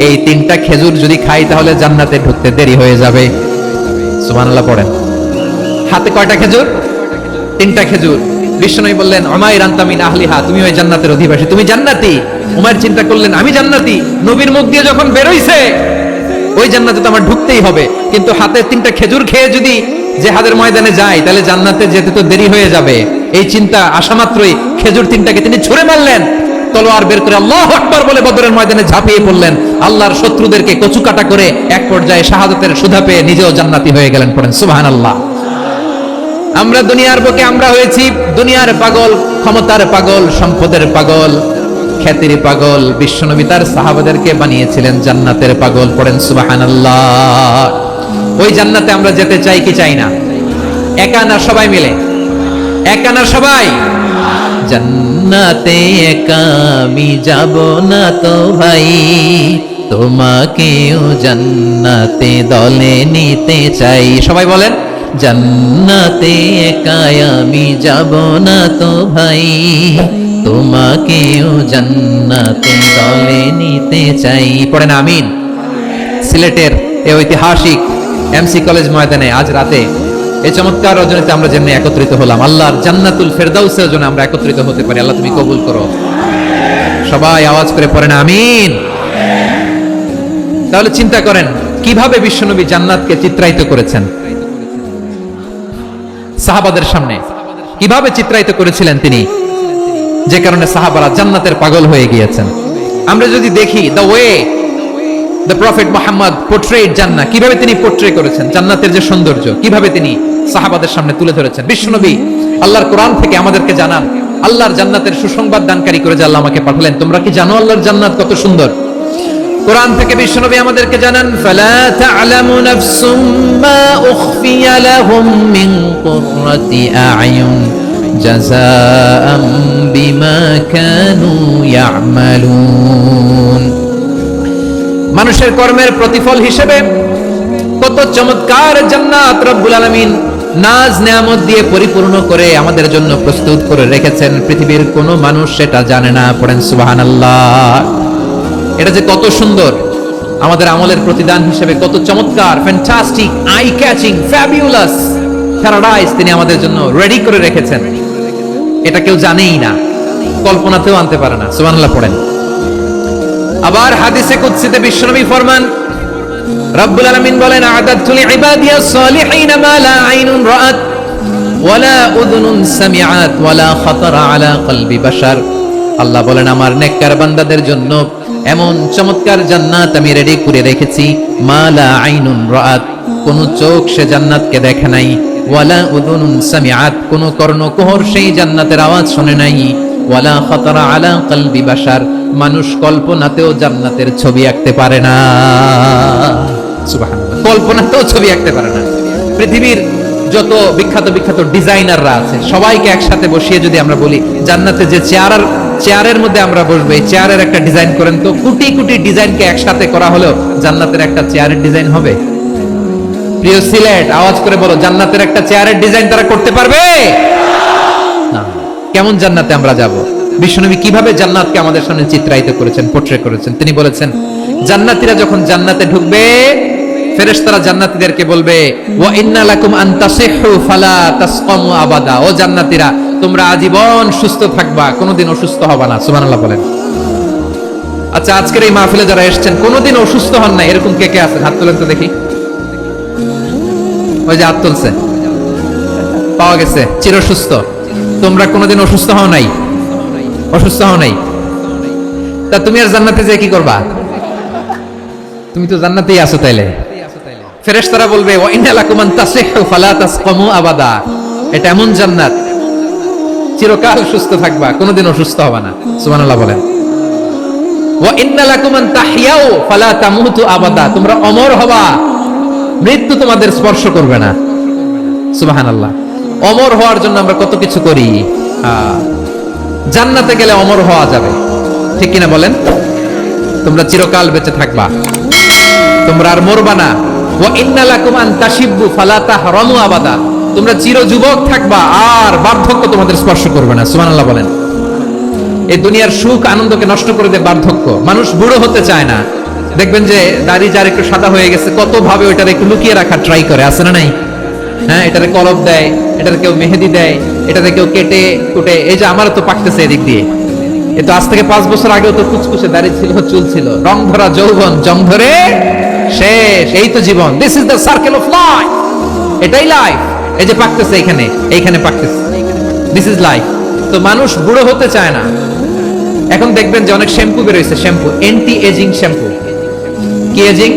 এই 3টা খেজুর যদি খাই তাহলে জান্নাতে ঢুকতে দেরি হয়ে যাবে। সুবহানাল্লাহ পড়েন। হাতে কয়টা খেজুর? 3টা খেজুর। বিশ্বনবী বললেন উমাইর আনতা মিন আহলিহা, তুমি ওই জান্নাতের অধিবাসী, তুমি জান্নাতি। উমাইর চিন্তা করলেন আমি জান্নাতি, নবীর মুখ দিয়ে যখন বের হইছে ওই জান্নাতে তো আমার ঢুকতেই হবে, কিন্তু হাতে 3টা খেজুর খেয়ে যদি জিহাদের ময়দানে যাই তাহলে জান্নাতে যেতে তো দেরি হয়ে যাবে। এই চিন্তা আসা মাত্রই খেজুর 3টাকে তিনি ছুঁড়ে মারলেন, তলোয়ার বের করে আল্লাহু আকবার বলে বদরের ময়দানে ঝাঁপিয়ে পড়লেন। আল্লাহর শত্রুদেরকে কচুকাটা করে এক পর্যায়ে শাহাদাতের সুধা পেয়ে নিজেও জান্নাতি হয়ে গেলেন। পড়েন সুবহানাল্লাহ। আমরা দুনিয়ার বুকে আমরা হয়েছি দুনিয়ার পাগল, ক্ষমতার পাগল, সম্পদের পাগল, খ্যাতির পাগল। বিশ্বনবী তার সাহাবাদেরকে বানিয়েছিলেন জান্নাতের পাগল। পড়েন সুবহানাল্লাহ। ওই জান্নাতে আমরা যেতে চাই কি চাই না? একা না সবাই মিলে? একা না সবাই? জান্নাতে একা আমি যাব না তো ভাই, তোমাকেও জান্নাতে দলে নিতে চাই। সবাই বলেন জান্নাতে একা আমি যাব না তো ভাই, তোমাকেও জান্নাতে দলে নিতে চাই। পড়েন আমিন। সিলেটের এই ঐতিহাসিক এমসি কলেজ ময়দানে আজ রাতে এই চমৎকার রজনীতে আমরা যেমনি একত্রিত হলাম, আল্লাহর জান্নাতুল ফেরদাউসের জন্য আমরা একত্রিত হতে পারি। আল্লাহ তুমি কবুল করো। সবাই আওয়াজ করে পড়েন আমিন। তাহলে চিন্তা করেন কিভাবে বিশ্বনবী জান্নাতকে চিত্রায়িত করেছেন সাহাবাদের সামনে, কিভাবে চিত্রায়িত করেছিলেন তিনি, যে কারণে সাহাবারা জান্নাতের পাগল হয়ে গিয়েছেন। আমরা যদি দেখি the way the prophet Muhammad পোর্ট্রেড জান্নাত, কিভাবে তিনি পোর্ট্রে করেছেন জান্নাতের যে সৌন্দর্য, কিভাবে তিনি সাহাবাদের সামনে তুলে ধরেছেন। বিশ্বনবী আল্লাহর কোরআন থেকে আমাদেরকে জানান, আল্লাহর জান্নাতের সুসংবাদ দানকারী করে যে আল্লাহ আমাকে পাঠালেন। তোমরা কি জানো আল্লাহর জান্নাত কত সুন্দর? কোরআন থেকে বিশ্বনবী আমাদেরকে জানান, ফালা তা'লামু নাফসুম মা উখফিয়া লাহুম মিন কুররাতি আ'য়ুন জাযাআম বিমা কানু ইয়া'মালুন। মানুষের কর্মের প্রতিফল হিসেবে কত চমৎকার জান্নাত রব্বুল আলামিন নাজ নেয়ামত দিয়ে পরিপূর্ণ করে আমাদের জন্য প্রস্তুত করে রেখেছেন। পৃথিবীর কোনো মানুষ সেটা জানে না। পড়েন সুবহানাল্লাহ। এটা যে কত সুন্দর, আমাদের আমলের প্রতিদান হিসেবে কত চমৎকার, fantastic, eye catching, fabulous paradise তিনি আমাদের জন্য রেডি করে রেখেছেন। এটা কেউ জানেই না, কল্পনাতেও আনতে পারে না। সুবহানাল্লাহ পড়েন। আবার হাদিসে কুদসিতে বিশ্বনবী ফরমান, রব্বুল আলামিন বলেন, আ'দাদতু লিইবাদিয়াস সালিহিন মা লা আইনুন রাআত ওয়ালা উযুনুন সামিআত ওয়ালা খাতারা আলা কলবি বাশার। আল্লাহ বলেন আমার নেককার বান্দাদের জন্য এমন চমৎকার জান্নাত আমি রেডি করে রেখেছি, মা লা আইনুন রাআত, কোন চোখ সে জান্নাতকে দেখে নাই, ওয়ালা উযুনুন সামিআত, কোন কর্ণকুহর সেই জান্নাতের আওয়াজ শুনে নাই, ওয়ালা খাতারা আলা কলবি বাশার, মানুষ কল্পনাতেও জান্নাতের ছবি আঁকতে পারে না। সুবহানাল্লাহ। কল্পনাতেও ছবি আঁকতে পারে না। পৃথিবীর যত বিখ্যাত বিখ্যাত ডিজাইনাররা আছে সবাইকে একসাথে বসিয়ে যদি আমরা বলি জান্নাতে যে চেয়ারের মধ্যে আমরা বসবো, এই চেয়ারের একটা ডিজাইন করেন তো, কোটি কোটি ডিজাইনকে একসাথে করা হলেও জান্নাতের একটা চেয়ারের ডিজাইন হবে? প্রিয় সিলেট, আওয়াজ করে বলো, জান্নাতের একটা চেয়ারের ডিজাইন তারা করতে পারবে না। কেমন জান্নাতে আমরা যাব? বিশ্বনবী কিভাবে জান্নাতকে আমাদের সামনে চিত্রায়িত করেছেন, পোর্ট্রে করেছেন। তিনি বলেছেন জান্নাতীরা যখন জান্নাতে ঢুকবে ফেরেশতারা জান্নাতীদেরকে বলবে, ওয়া ইন্না লাকুম আন তাসিহু ফালা তাসকামু আবাদা, ও জান্নাতীরা তোমরা আজীবন সুস্থ থাকবা, কোনোদিন অসুস্থ হবা না। সুবহানাল্লাহ বলেন। আচ্ছা, আজকের এই মাহফিলে যারা এসেছেন কোনোদিন অসুস্থ হন না এরকম কে কে আছেন? হাত তোলেন তো দেখি। ওই যে হাত তুলছে, পাওয়া গেছে, চিরসুস্থ। তোমরা কোনোদিন অসুস্থ হও নাই? অসুস্থ হও নাই? তা তুমি আর জান্নাতে যেয়ে কি করবা? তুমি তো জান্নাতেই আছো। তাইলে ফেরেশতারা বলবে, ওয়া ইন্না লাকুম আন তাসিহু ফালা তাসকামু আবাদা, এটা এমন জান্নাত চিরকাল সুস্থ থাকবা, কোনোদিন অসুস্থ হবা না। সুবহানাল্লাহ বলেন। ওয়া ইন্না লাকুম আন তাহইয়াউ ফালা তামুতু আবাদা, তোমরা অমর হবা, মৃত্যু তোমাদের স্পর্শ করবে না। সুবহানাল্লাহ। অমর হওয়ার জন্য আমরা কত কিছু করি। জান্নাতে গেলে অমর হওয়া যাবে, ঠিক কিনা বলেন? তোমরা চিরকাল বেঁচে থাকবা, তোমরা আর মরবা না। ওয়া ইন্না লাকুম আন তাশিব্বু ফালা তাহরামু আবাদা, তোমরা চির যুবক থাকবা, আর বার্ধক্য তোমাদের স্পর্শ করবে না। সুবহানাল্লাহ বলেন। এই দুনিয়ার সুখ আনন্দকে নষ্ট করে দেয় বার্ধক্য। মানুষ বুড়ো হতে চায় না। দেখবেন যে দাড়ি যার একটু সাদা হয়ে গেছে, কত ভাবে ওইটার একটু লুকিয়ে রাখার ট্রাই করে, আছে না নাই? হ্যাঁ, এটারে কলপ দেয়, এটারে কেউ মেহেদি দেয়, এটাতে কেউ কেটে কুটে। এই যে আমারও তো পাকতেছে এদিক দিয়ে, এ তো আজ থেকে 5 বছর আগেও তো কুচকুচে দাড়ি ছিল, চুল ছিল, রং ধরা যৌবন, জং ধরে শেষ। এই তো জীবন। This is the circle of life. এটাই লাইফ। এই যে পাকতেছে এইখানে পাকতেছে, দিস ইজ লাইফ। তো মানুষ বুড়ো হতে চায় না। এখন দেখবেন যে অনেক শ্যাম্পু বের হয়েছে, শ্যাম্পু, অ্যান্টি এজিং শ্যাম্পু। কি এজিং?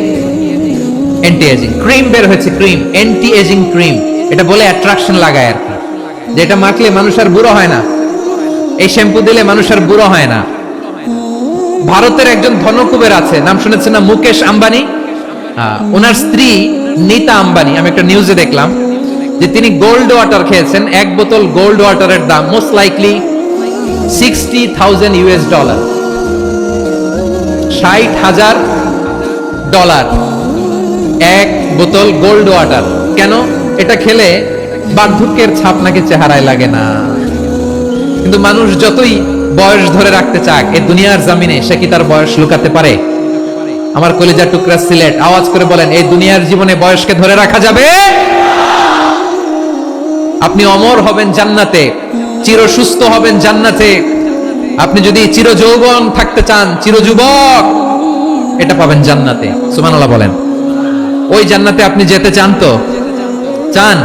অ্যান্টি এজিং ক্রিম বের হয়েছে, ক্রিম, অ্যান্টি এজিং ক্রিম। এটা বলে অ্যাট্রাকশন লাগায় আর কি, যেটা মাখলে মানুষ আর বুড়ো হয় না। এই শ্যাম্পু দিলে মানুষ আর বুড়ো হয় না। ভারতের একজন ধনকুবের আছে, নাম শুনেছেন না? মুকেশ আম্বানি। ওনার স্ত্রী নীতা আম্বানি, আমি একটা নিউজে দেখলাম যে তিনি গোল্ড ওয়াটার খেয়েছেন। 1 বোতল গোল্ড ওয়াটারের দাম মোস্ট লাইকলি $60,000, $60,000 এক বোতল গোল্ড ওয়াটার। কেন? এটা খেলে বার্ধক্যের ছাপ নাকি চেহারায় লাগে না। কিন্তু মানুষ যতই বয়স ধরে রাখতে চাক, এই দুনিয়ার জামিনে সে কি তার বয়স লুকাতে পারে? আমার কলিজার টুকরা সিলেট, আওয়াজ করে বলেন, এই দুনিয়ার জীবনে বয়সকে ধরে রাখা যাবে? আপনি অমর হবেন জান্নাতে, চির সুস্থ হবেন জান্নাতে। আপনি যদি চির যৌবন থাকতে চান, চির যুবক, এটা পাবেন জান্নাতে। সুবহানাল্লাহ বলেন। ওই জান্নাতে আপনি যেতে চান তো? চান?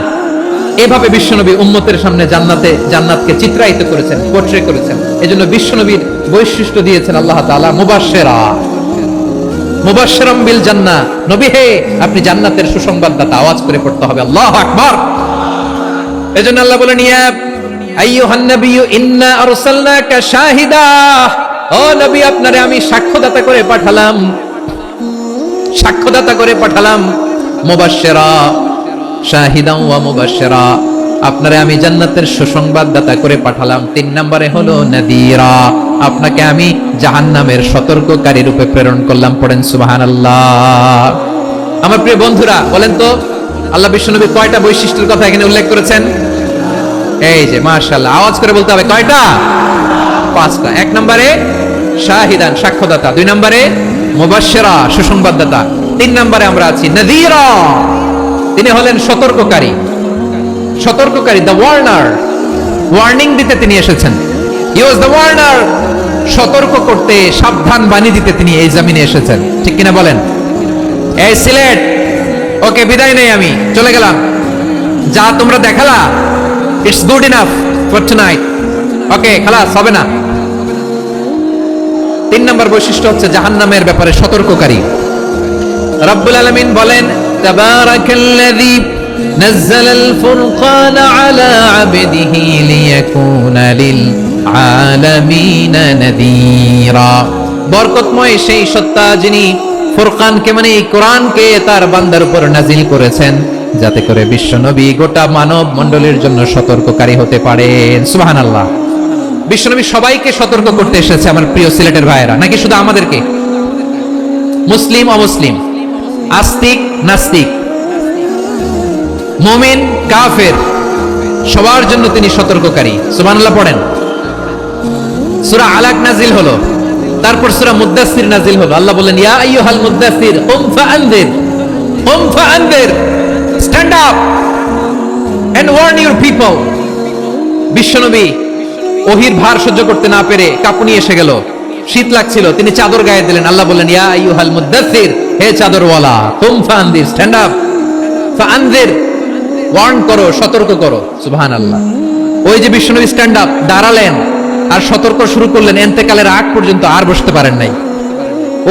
এভাবে বিশ্বনবী উম্মতের সামনে জান্নাতকে চিত্রায়িত করেছেন, পোর্ট্রে করেছেন। এজন্য বিশ্বনবীর বৈশিষ্ট্য দিয়েছেন আল্লাহ তাআলা মুবাশশিরাম বিল জান্নাহ। নবী হে, আপনি জান্নাতের সুসংবাদদাতা। আওয়াজ করে পড়তে হবে আল্লাহু আকবার। এজন্য আল্লাহ বলেন, ইয়া আইয়ুহান নাবিয়্যু ইন্না আরসালনাকা শাহিদা। ও নবী, আপনারে আমি সাক্ষ্যদাতা করে পাঠালাম। মুবাশশিরা, শাহিদান ওয়া মুবাশশিরা, আপনারে আমি জান্নাতের সুসংবাদদাতা করে পাঠালাম। 3 নম্বরে হলো নাদিরা, আপনাকে আমি জাহান্নামের সতর্ককারী রূপে প্রেরণ করলাম। পড়েন সুবহানাল্লাহ। আমার প্রিয় বন্ধুরা, বলেন তো আল্লাহ বিশ্বনবী কয়টা বৈশিষ্ট্যের কথা এখানে উল্লেখ করেছেন? এই যে মাশাআল্লাহ, আওয়াজ করে বলতে হবে, কয়টা? 5টা। 1 নম্বরে শাহিদান, সাক্ষ্যদাতা। 2 নম্বরে মুবাশশিরা, সুসংবাদদাতা। 3 নম্বরে আমরা আছি নাযীরা, তিনি হলেন সতর্ককারী। দ্য ওয়ার্নার, ওয়ার্নিং দিতে তিনি এসেছেন। হি ওয়াজ দ্য ওয়ার্নার, সতর্ক করতে, সাবধান বাণী দিতে তিনি এই জমিনে এসেছেন। ঠিক কিনা বলেন? এই সিলেট, ওকে, বিদায় নেই, আমি চলে গেলাম। যা তোমরা দেখালা, it's good enough for tonight. Okay, খালাস, হবে না। 3 নম্বর বৈশিষ্ট্য হচ্ছে জাহান্নামের ব্যাপারে সতর্ককারী। রব্বুল আলামিন বলেন, তাবারাকাল্লাযী নাযালাল ফুরকানা আলা আবদিহি লিয়াকুনা লিল আলামিনা নাযীরা। বরকতময় সেই সত্তা যিনি ফুরকানকে, মানে এই কোরআনকে তার বান্দার উপর নাজিল করেছেন, যাতে করে বিশ্বনবী গোটা মানব মণ্ডলীর জন্য সতর্ককারী হতে পারেন। সুবহানাল্লাহ। বিশ্বনবী সবাইকে সতর্ক করতে এসেছে, আমার প্রিয় সিলেটের ভাইয়েরা, নাকি শুধু আমাদেরকে? মুসলিম অমুসলিম, আস্তিক নাস্তিক, মুমিন কাফের, সবার জন্য তিনি সতর্ককারী। সুবহানাল্লাহ পড়েন। সূরা আলাক নাজিল হলো, তারপর সূরা মুদ্দাসসির নাজিল হলো। আল্লাহ বললেন, ইয়া আইয়ুহাল মুদ্দাসসির কুম ফাআনযির, stand up and warn your people. বিশ্বনবী ওহীর ভার সহ্য করতে না পেরে কাঁপুনি এসে গেল, শীত লাগছিল, তিনি চাদর গায়ে দিলেন। আল্লাহ বললেন, ইয়া আইয়ুহাল মুদ্দাসসির, হে চাদরওয়ালা, কুম ফাআনযির, স্ট্যান্ড আপ, ফাআনযির, ওয়ার্ন করো, সতর্ক করো। সুবহানাল্লাহ। ওই যে বিশ্বনবী স্ট্যান্ড আপ, দাঁড়ালেন আর সতর্ক শুরু করলেন, এন্তেকালের আগ পর্যন্ত আর বসতে পারেন নাই।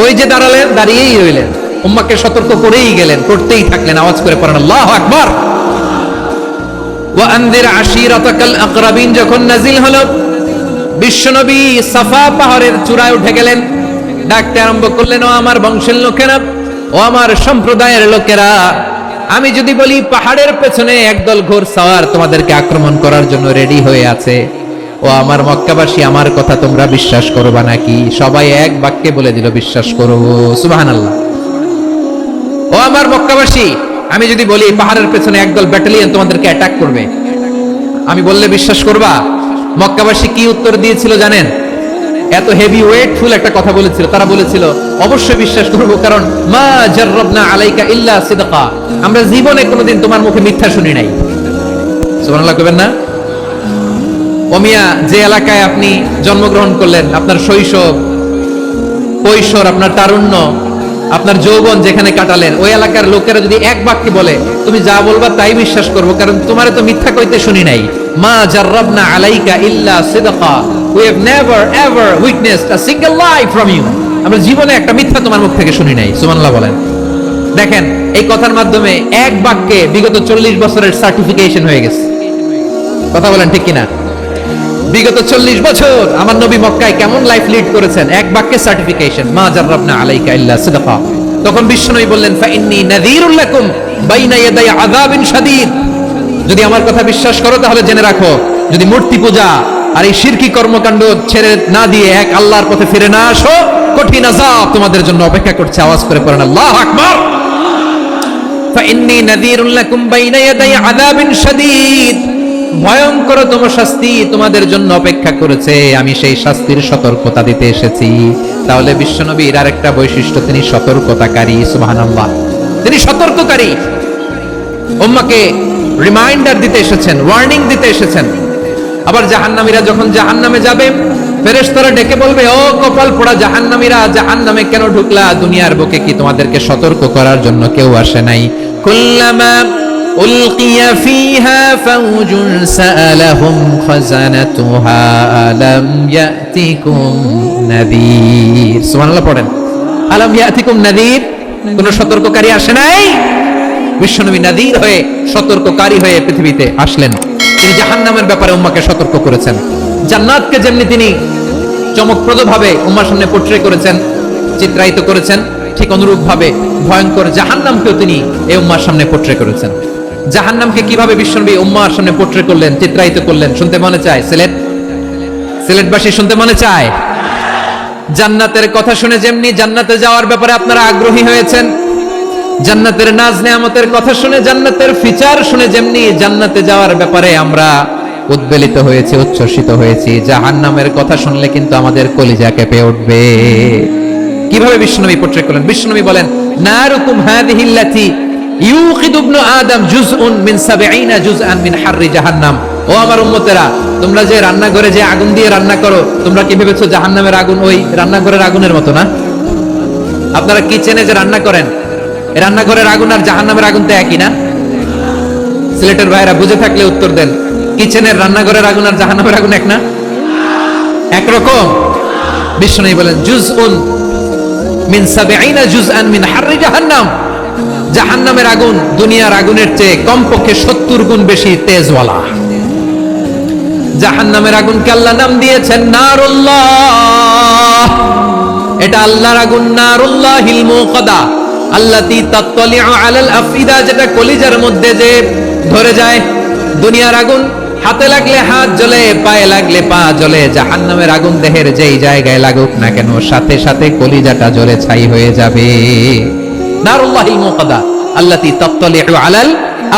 ওই যে দাঁড়ালেন, দাঁড়িয়েই রইলেন, উম্মাহকে সতর্ক করেই গেলেন, করতেই থাকলেন। আওয়াজ করে পড়েন আল্লাহু আকবার। ওয়া আনযির আশীরাতাকাল আকরাবিন যখন নাজিল হলো, বিশ্বনবী সাফা পাহাড়ের চূড়ায় উঠে গেলেন, ডাকতে আরম্ভ করলেন, ও আমার বংশের লোকেরা, ও আমার সম্প্রদায়ের লোকেরা, আমি যদি বলি পাহাড়ের পেছনে একদল ঘোড়সাওয়ার তোমাদেরকে আক্রমণ করার জন্য রেডি হয়ে আছে, ও আমার মক্কাবাসী, আমার কথা তোমরা বিশ্বাস করবা নাকি? সবাই এক বাক্যে বলে দিল, বিশ্বাস করব। সুবহানাল্লাহ। ও আমার মক্কাবাসী, আমি যদি বলি পাহাড়ের পেছনে একদল ব্যাটালিয়ন তোমাদেরকে অ্যাটাক করবে, আমি বললে বিশ্বাস করবা? মক্কাবাসী কি উত্তর দিয়েছিল জানেন? এত হেভি ওয়েটফুল একটা কথা বলেছিল। তারা বলেছিল অবশ্যই বিশ্বাস করবো, কারণ মা জাররাবনা আলাইকা ইল্লা সিদকা, আমরা জীবনে কোনোদিন তোমার মুখে মিথ্যা শুনি নাই। সুবহানাল্লাহ কইবেন না? ওমিয়া, যে এলাকায় আপনি জন্মগ্রহণ করলেন, আপনার শৈশব, কৈশোর, আপনার তারুণ্য, আপনার যৌবন যেখানে কাটালেন, ওই এলাকার লোকেরা যদি এক বাক্যে বলে তুমি যা বলবা তাই বিশ্বাস করবো, কারণ তোমারে তো মিথ্যা কইতে শুনি নাই। মা জাররাবনা আলাইকা ইল্লা সিদকা, we have never ever witnessed a single lie from you, আমরা জীবনে একটা মিথ্যা তোমার মুখ থেকে শুনি নাই। সুবহানাল্লাহ বলেন। দেখেন, এই কথার মাধ্যমে এক বাক্যে বিগত 40 বছরের সার্টিফিকেশন হয়ে গেছে। কথা বলেন ঠিক কিনা? বিগত 40 বছর আমার নবী মক্কায় কেমন লাইফ লিড করেছেন, এক বাক্যে সার্টিফিকেশন, মা জাররাবনা আলাইকা ইল্লা সিদকা। তখন বিশ্বনবী বললেন ফাইন্নী নাযীরুল লাকুম বাইনা ইয়াদাই আযাবিন শাদীদ, যদি আমার কথা বিশ্বাস করো তাহলে জেনে রাখো, যদি মূর্তি পূজা আর এই শিরকি কর্মকাণ্ড ছেড়ে না দিয়ে এক আল্লাহর পথে ফিরে না আসো, কঠিন আযাব তোমাদের জন্য অপেক্ষা করছে। আওয়াজ করে পড়েন আল্লাহু আকবার। ফাইন্নী নাযীরুল লাকুম বাইনা ইয়াদাই আযাবিন শাদীদ, ভয়ঙ্করতম শাস্তি তোমাদের জন্য অপেক্ষা করেছে, আমি সেই শাস্তির সতর্কতা দিতে এসেছি। তাহলে বিশ্বনবীর আরেকটা বৈশিষ্ট্য, তিনি সতর্কতাকারী। সুবহানাল্লাহ, তিনি সতর্ককারী। উম্মাহকে রিমাইন্ডার দিতে এসেছেন, ওয়ার্নিং দিতে এসেছেন। আবার জাহান্নামীরা যখন জাহান্নামে যাবে, ফেরেশতারা ডেকে বলবে, ও কপাল পোড়া জাহান্নামীরা, জাহান্নামে কেন ঢুকলা? দুনিয়ার বুকে কি তোমাদেরকে সতর্ক করার জন্য কেউ আসে নাই? কুল্লামা উলকিয়া ফিহা ফাউজুন সাআলাহুম খাযানাতুহা আলাম ইয়াতিকুম নাযীর। সুবহানাল্লাহ পড়েন, আলাম ইয়াতিকুম নাযীর, কোন সতর্ককারী আসে নাই? বিশ্বনবী নাযীর হয়ে, সতর্ককারী হয়ে পৃথিবীতে আসলেন। তিনি জাহান্নামের ব্যাপারে উম্মাহকে সতর্ক করেছেন। জান্নাতকে যেমনি তিনি চমকপ্রদভাবে উম্মাহর সামনে পোর্ট্রে করেছেন, চিত্রায়িত করেছেন, ঠিক অনুরূপ ভাবে ভয়ঙ্কর জাহান্নামকেও তিনি এই উম্মাহর সামনে পোর্ট্রে করেছেন। জাহান্নামকে কিভাবে বিশ্বনবী উম্মাহর সামনে পোর্ট্রে করলেন, চিত্রায়িত করলেন, শুনতে মনে চায়? সিলেটবাসী শুনতে মনে চায়? জান্নাতের কথা শুনে যেমনি জান্নাতে যাওয়ার ব্যাপারে আপনারা আগ্রহী হয়েছেন, জান্নাতের নাজ নেয়ামতের কথা শুনে, জান্নাতের ফিচার শুনে যেমনি জান্নাতে যাওয়ার ব্যাপারে আমরা উদ্বেলিত হয়েছি, উচ্ছ্বসিত হয়েছি, জাহান্নামের কথা শুনলে কিন্তু আমাদের কলিজা কেঁপে উঠবে। কিভাবে বিশ্বনবী পোর্ট্রে করলেন? বিশ্বনবী বলেন, নারুকুম হাযিহি আল্লাতী ইউকিদু ইবনু আদম জুজউন মিন 70 জুজআন মিন হাররি জাহান্নাম। ও আমার উম্মতেরা, তোমরা যে রান্নাঘরে যে আগুন দিয়ে রান্না করো, তোমরা কি ভেবেছো জাহান্নামের আগুন ওই রান্নাঘরের আগুনের মতো না? আপনারা কিচেনে যে রান্না করেন, রান্নাঘরের আগুন আর জাহান্নামের আগুন তো একই না? সিলেটের ভাইরা বুঝে থাকলে উত্তর দেন, কিচেনের রান্নাঘরের আগুন আর জাহান্নামের আগুন এক না? একরকম? বিশ্বনবী বলেন, জুজউন মিন 70 জুজআন মিন হাররি জাহান্নাম, জাহান্নামের আগুন দুনিয়ার আগুনের চেয়ে কমপক্ষে 70 গুণ বেশি তেজওয়ালা। জাহান্নামের আগুনকে আল্লাহ নাম দিয়েছেন নারুল্লাহ। এটা আল্লাহর আগুন, নারুল্লাহিল মুকাদা আল্লাতী তাত্তালিউ আলাল আফইদা, যেটা কলিজার মধ্যে যে ধরে যায়। দুনিয়ার আগুন হাতে লাগলে হাত জ্বলে, পায়ে লাগলে পা জ্বলে, জাহান্নামের আগুন দেহের যেই জায়গায় লাগুক না কেন, সাথে সাথে কলিজাটা জ্বলে ছাই হয়ে যাবে। নারুল্লাহিল মুকাদা আল্লাতী তাত্তালিউ আলাল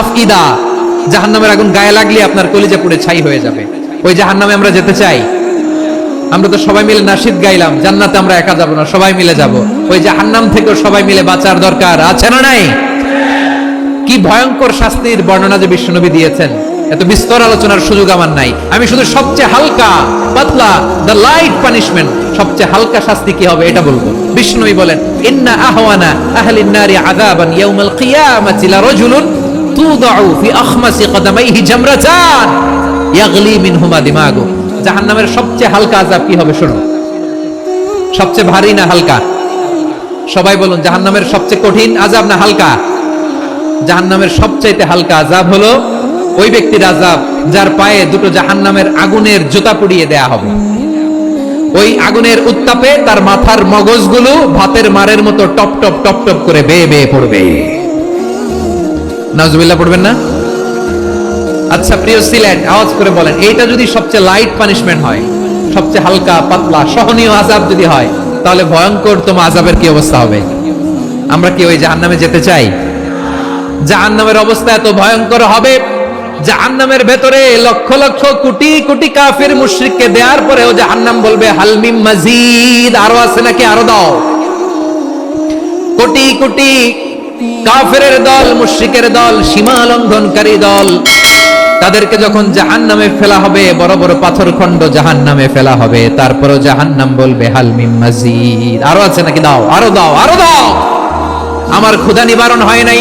আফইদা, জাহান্নামের আগুন গায়ে লাগলে আপনার কলিজা পুড়ে ছাই হয়ে যাবে। ওই জাহান্নামে আমরা যেতে চাই? আমরা তো সবাই মিলে নাশিদ গাইলাম, জান্নাতে আমরা একা যাব না, সবাই মিলে যাব। ওই জাহান্নাম থেকেও সবাই মিলে বাঁচার দরকার আছে না নাই? কি ভয়ঙ্কর শাস্তির বর্ণনা যে বিশ্বনবী দিয়েছেন, এত বিস্তর আলোচনার সুযোগ আমার নাই। আমি শুধু সবচেয়ে হালকা পাতলা, দ্য লাইট পানিশমেন্ট, সবচেয়ে হালকা শাস্তি কি হবে এটা বলবো। বিশ্বনবী বলেন, ইন্না আহওয়ানা আহলিন নারি আযাবান ইয়াউমাল কিয়ামাতি লারাজুলুন তুদাউ ফি আখমাসি কদামাইহি জামরাতান ইয়াগলি মিনহুমা দিমাগু। জাহান্নামের সবচেয়ে হালকা আযাব কি হবে শুনুন। সবচেয়ে ভারী না হালকা? সবাই বলুন, জাহান্নামের সবচেয়ে কঠিন আযাব না হালকা? জাহান্নামের সবচাইতে হালকা আযাব হলো ওই ব্যক্তির আযাব যার পায়ে দুটো জাহান্নামের আগুনের জুতা পুড়িয়ে দেয়া হবে। ওই আগুনের উত্তাপে তার মাথার মগজগুলো ভাতের মারের মতো টপ টপ টপ টপ করে বেয়ে বেয়ে পড়বে। নাউজুবিল্লাহ পড়বেন না? আচ্ছা প্রিয় সিলেট, আওয়াজ করে বলেন, এইটা যদি সবচেয়ে লাইট পানিশমেন্ট হয়, সবচেয়ে হালকা পাতলা সহনীয় আযাব যদি হয়, তাহলে ভয়ঙ্করতম আযাবের কি অবস্থা হবে? আমরা কি ওই জাহান্নামে যেতে চাই? জাহান্নামের অবস্থা এত ভয়ঙ্কর হবে, জাহান্নামের ভেতরে লক্ষ লক্ষ কোটি কোটি কাফির মুশরিককে দেওয়ার পরেও জাহান্নাম বলবে হাল মিন মাজিদ, আরো আছে নাকি, আরো দাও। কোটি কোটি কাফেরের দল, মুশরিকের দল, সীমা লঙ্ঘনকারী দল, তাদেরকে যখন জাহান্নামে ফেলা হবে, বড় বড় পাথরখণ্ড জাহান্নামে ফেলা হবে, তারপরও জাহান্নাম বলবে হাল মিন মাজিদ, আরো আছে নাকি, দাও, আরো দাও, আরো দাও। আমার ক্ষুধা নিবারণ হয় নাই।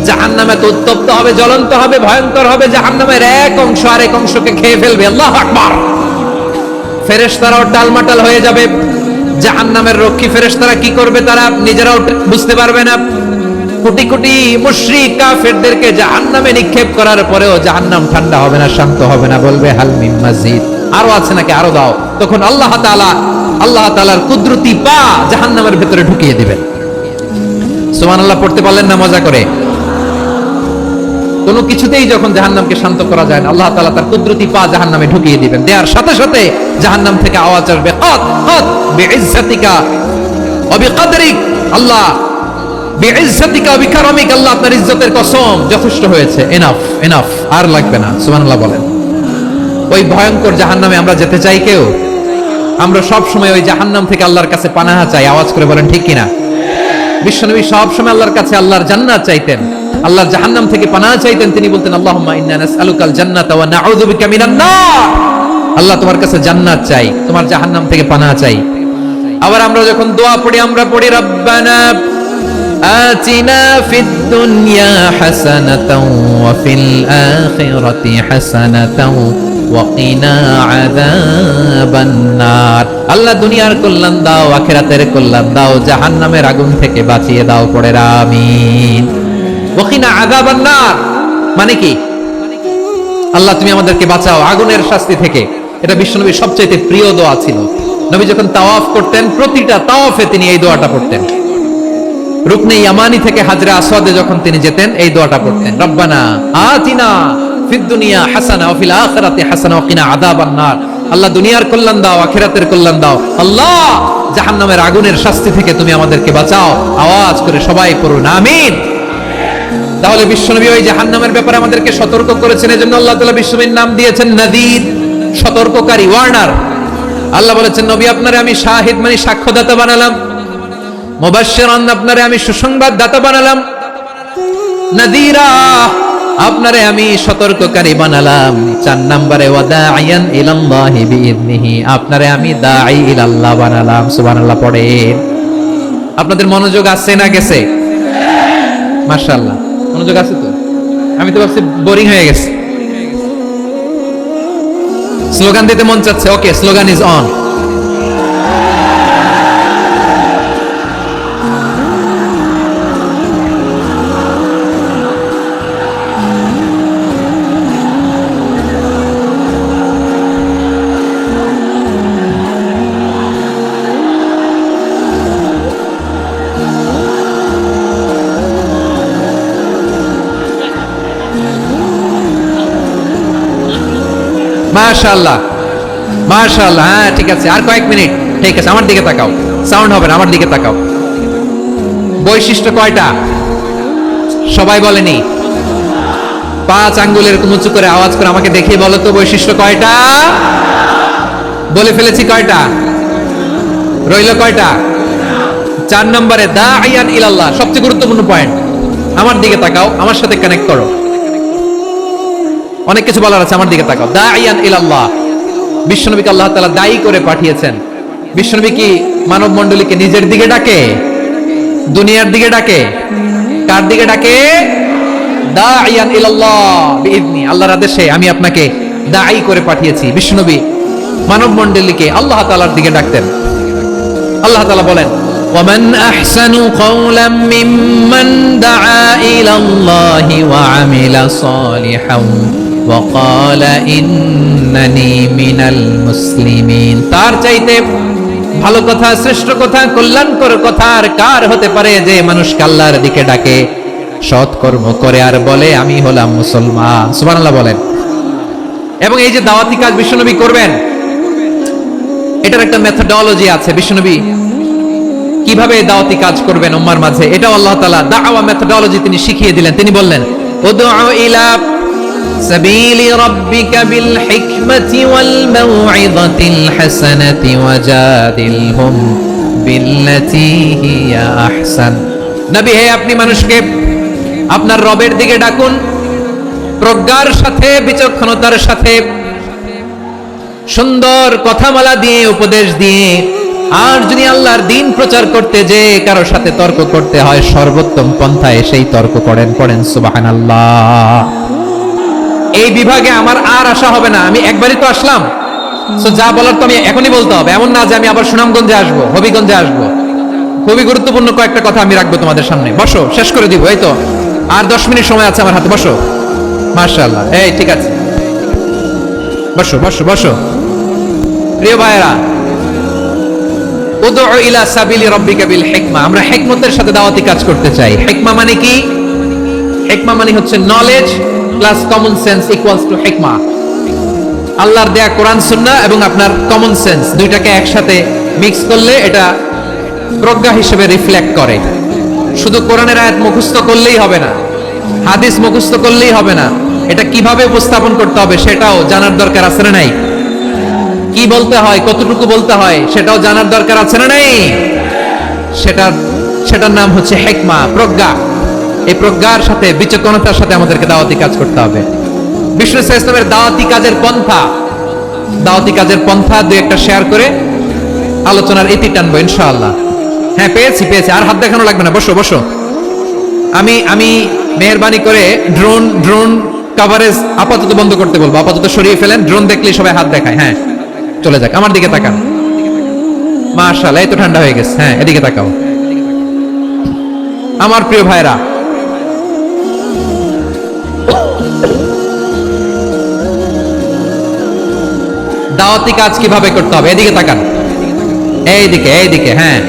জাহান্নাম এত উত্তপ্ত হবে, জ্বলন্ত হবে, ভয়ঙ্কর হবে, জাহান্নামের এক অংশ আরেক অংশকে খেয়ে ফেলবে। আল্লাহু আকবার। ফেরেশতারাও টালমাটাল হয়ে যাবে। জাহান্নামের রক্ষী ফেরেশতারা কি করবে, তারা নিজেরাও বুঝতে পারবে না। কোটি কোটি মুশরিক কাফেরদেরকে জাহান্নামে নিক্ষেপ করার পরেও জাহান্নাম ঠান্ডা হবে না, শান্ত হবে না, বলবে হাল মিন মাজিদ, আরো আছে নাকি, আরো দাও। তখন আল্লাহ তাআলার কুদরতি পা জাহান্নামের ভিতরে ঢুকিয়ে দিবেন। সুবহানাল্লাহ পড়তে পারলেন না মজা করে? কোনো কিছুতেই যখন জাহান্নামকে শান্ত করা যায় না, আল্লাহ তাআলা তার কুদরতি পা জাহান্নামে ঢুকিয়ে দিবেন। দেওয়ার সাথে সাথে জাহান্নাম থেকে আওয়াজ আসবে, কাত কাত বিইজ্জাতিকা ওয়া বিকদরিক, আল্লাহ বিইজ্জাতিকা ওয়া বিকারমিক, আল্লাহ আপনার ইজ্জতের কসম, যথেষ্ট হয়েছে, এনাফ এনাফ, আর লাগবে না। সুবহানাল্লাহ বলেন। ওই ভয়ঙ্কর জাহান্নামে আমরা যেতে চাই কেউ? আমরা সব সময় ওই জাহান্নাম থেকে আল্লাহর কাছে পানাহা চাই। আওয়াজ করে বলেন ঠিক কিনা? বিশ্বনবী সব সময় আল্লাহর কাছে আল্লাহর জান্নাত চাইতেন, আল্লাহর জাহান্নাম থেকে পানাহ চাইতেন। তিনি বলতেন আল্লাহুম্মা ইন্না নাসআলুকাল জান্নাতা ওয়া নাউযু বিকা মিনান নার, আল্লাহ তোমার কাছে জান্নাত চাই, তোমার জাহান্নাম থেকে পানাহ চাই। আবার আমরা যখন দোয়া পড়ি, আমরা পড়ি রব্বানা আতিনা ফিদ দুনিয়া হাসানাতাও ওয়া ফিল আখিরাতি হাসানাতাও ওয়া কিনা আযাবান নার, আল্লাহ দুনিয়ার কল্যাণ দাও, আখিরাতের কল্যাণ দাও, জাহান্নামের আগুন থেকে বাঁচিয়ে দাও, পড়ে আমিন। ওয়া কিনা আযাবান নার মানে কি? আল্লাহ তুমি আমাদেরকে বাঁচাও আগুনের শাস্তি থেকে। এটা বিশ্বনবীর সবচেয়ে প্রিয় দোয়া ছিল। নবী যখন তাওয়াফ করতেন, প্রতিটা তাওয়াফে তিনি এই দোয়াটা পড়তেন। রুকনে ইয়ামানি থেকে হাজরে আসওয়াদে যখন তিনি যেতেন, এই দোয়াটা পড়তেন, রব্বানা আতিনা ফিদ দুনিয়া হাসানা ওয়া ফিল আখিরাতি হাসানা ওয়া কিনা আযাবান নার, আল্লাহ দুনিয়ার কল্যাণ দাও, আখিরাতের কল্যাণ দাও, আল্লাহ জাহান্নামের আগুনের শাস্তি থেকে তুমি আমাদেরকে বাঁচাও। আওয়াজ করে সবাই পড়ুন আমিন। তাহলে বিশ্বনবী ওই জাহান্নামের ব্যাপারে আমাদেরকে সতর্ক করেছেন, এজন্য আল্লাহ তাআলা বিশ্বনবীর নাম দিয়েছেন নাযীর, সতর্ককারী, ওয়ার্নার। আল্লাহ বলেছেন নবী আপনারে আমি শাহিদ মানে সাক্ষ্যদাতা বানালাম, মুবাশশিরান আপনারে আমি সুসংবাদ দাতা বানালাম, নাযীরা আপনারে আমি সতর্ককারী বানালাম। 4 নম্বরে ওয়া দাঈয়ান ইলাল্লাহি বিইذনিহি, আপনারে আমি দাঈ ইলাল্লাহ বানালাম। সুবহানাল্লাহ পড়েন। আপনাদের মনোযোগ আছে না গেছে? মাশাআল্লাহ মনোযোগ আছে তো? আমি তো ভাবছি বোরিং হয়ে গেছে। স্লোগান দিতে মন চাচ্ছে। ওকে, স্লোগান ইজ অন। মাশাআল্লাহ মাশাআল্লাহ, হ্যাঁ ঠিক আছে, আর কয়েক মিনিট। ঠিক আছে, আমার দিকে তাকাও, সাউন্ড হবে না, আমার দিকে তাকাও। বৈশিষ্ট্য কয়টা সবাই বলেনি? 5 আঙ্গুলের উঁচু করে আওয়াজ করে আমাকে দেখিয়ে বলো তো বৈশিষ্ট্য কয়টা? বলে ফেলেছি কয়টা? রইল কয়টা? 4 নম্বরে দাঈয়ান ইলাল্লাহ, সবচেয়ে গুরুত্বপূর্ণ পয়েন্ট। আমার দিকে তাকাও, আমার সাথে কানেক্ট করো। অনেক কিছু বলার আছে, আমার দিকে তাকাও। দাঈয়ান ইলাল্লাহ, বিশ্বনবীকে আল্লাহ তাআলা দায়ী করে পাঠিয়েছেন। বিশ্বনবী কি মানব মণ্ডলীকে নিজের দিকে ডাকে? দুনিয়ার দিকে ডাকে? কার দিকে ডাকে? দাঈয়ান ইলাল্লাহ বিইذনি, আল্লাহর আদেশে আমি আপনাকে দায়ী করে পাঠিয়েছি। বিশ্বনবী মানব মণ্ডলীকে আল্লাহ তাআলার দিকে ডাকতেন। আল্লাহ তাআলা বলেন ومن أحسن قولا ممن دعا إلى الله وعمل صالحا وقال إنني من المسلمين, তার চাইতে ভালো কথা, শ্রেষ্ঠ কথা, কল্যাণকর কথা আর কার হতে পারে যে মানুষকে আল্লাহর দিকে ডাকে, সৎ কর্ম করে আর বলে আমি হলাম মুসলমান। সুবহানাল্লাহ বলেন। এবং এই যে দাওয়াতি কাজ বিশ্বনবী করবেন, এটার একটা মেথডোলজি আছে। বিশ্বনবী কি কিভাবে দাওয়াতি কাজ করবেন উম্মার মাঝে, এটাও আল্লাহ তাআলা দাওয়া মেথোডোলজি তিনি শিখিয়ে দিলেন। তিনি বললেন, উদউ ইলা সাবিলি রাব্বিকা বিল হিকমাতি ওয়াল মাউইযাতিল হাসানাতি ওয়াজাদিলহুম বিল্লাতী হিয়া আহসান। নবী হে, আপনি মানুষকে আপনার রবের দিকে ডাকুন প্রজ্ঞার সাথে, বিচক্ষণতার সাথে, সুন্দর কথামালা দিয়ে, উপদেশ দিয়ে। আর যদি আল্লাহর দ্বীন প্রচার করতে যে কারো সাথে তর্ক করতে হয়, সর্বোত্তম পন্থায় সেই তর্ক করেন। পড়েন সুবহানাল্লাহ। এই বিভাগে আমার আর আশা হবে না, আমি একবারই তো আসলাম, সো যা বলার তো আমি এখনই বলতে হবে। এমন না যে আমি আবার সুনামগঞ্জে আসবো, হবিগঞ্জে আসবো। খুবই গুরুত্বপূর্ণ কয়েকটা কথা আমি রাখবো তোমাদের সামনে। বসো, শেষ করে দিব। এই তো আর 10 মিনিট সময় আছে আমার হাতে। বসো। মাশাআল্লাহ, এই ঠিক আছে, বসো বসো বসো। প্রিয় ভাইয়েরা, উদউ ইলা সাবিলি রাব্বিকা বিল হিকমা, আমরা হিকমতের সাথে দাওয়াতি কাজ করতে চাই। হিকমা মানে কি? হিকমা মানে হচ্ছে knowledge plus common sense equals to হিকমা। আল্লাহর দেয়া কোরআন সুন্নাহ এবং আপনার কমন সেন্স দুইটাকে একসাথে মিক্স করলে এটা প্রজ্ঞা হিসেবে রিফ্লেক্ট করে। শুধু কোরআনের আয়াত মুখস্থ করলেই হবে না, হাদিস মুখস্থ করলেই হবে না, এটা কিভাবে উপস্থাপন করতে হবে সেটাও জানার দরকার আছে না নাই? কি বলতে হয়, কতটুকু বলতে হয় সেটাও জানার দরকার আছে না নাই? সেটার নাম হচ্ছে হিকমা, প্রজ্ঞা। এই প্রজ্ঞার সাথে, বিচক্ষণতার সাথে আমাদেরকে দাওয়াতি কাজ করতে হবে। বিষ্ণু ইসলামের দাওয়াতি কাজের পন্থা দুই একটা শেয়ার করে আলোচনার ইতি টানবো ইনশাআল্লাহ। হ্যাঁ, পেয়েছি। আর হাত দেখানো লাগবে না, বসো বসো। আমি মেহেরবানি করে ড্রোন কভারেজ আপাতত বন্ধ করতে বলবো, আপাতত সরিয়ে ফেলেন। ড্রোন দেখলে সবাই হাত দেখায়। হ্যাঁ, চলে যাক, আমার দিকে তাকান। মাশাআল্লাহ, এই তো ঠান্ডা হয়ে গেছে। হ্যাঁ, এদিকে তাকাও। আমার প্রিয় ভাইরা, দাওয়াতি কাজ কিভাবে করতে হবে এদিকে তাকান। এইদিকে। হ্যাঁ,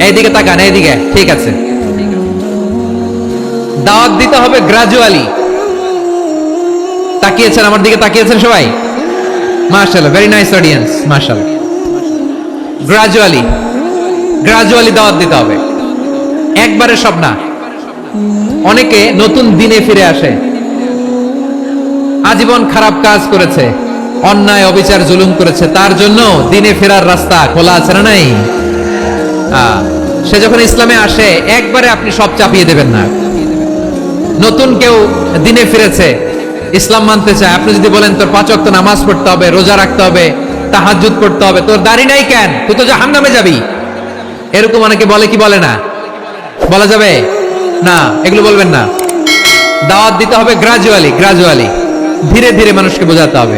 এইদিকে তাকান, এইদিকে। ঠিক আছে, দাওয়াত দিতে হবে গ্রাজুয়ালি। তাকিয়েছেন আমার দিকে, তাকিয়েছেন সবাই? মাশাআল্লাহ, ভেরি নাইস অডিয়েন্স, মাশাআল্লাহ। গ্রাজুয়ালি দাওয়াত দিতে হবে, একবারে সব না। অনেকে নতুন দিনে ফিরে আসে, আজীবন খারাপ কাজ করেছে, অন্যায় অবিচার জুলুম করেছে, তার জন্য দিনে ফেরার রাস্তা খোলা আছে না নাই? সে যখন ইসলামে আসে একবারে আপনি সব চাপিয়ে দেবেন না। নতুন কেউ দিনে ফিরেছে, ইসলাম মানতে চায়, আপনি যদি বলেন তোর 5 ওয়াক্ত নামাজ পড়তে হবে, রোজা রাখতে হবে, তাহাজ্জুদ পড়তে হবে, তোর দাড়ি নাই কেন, তুই তো জাহান্নামে যাবি, এরকম অনেকে বলে কি বলে না? বলা যাবে না, এগুলো বলবেন না। দাওয়াত দিতে হবে গ্রাজুয়ালি, ধীরে ধীরে মানুষকে বোঝাতে হবে।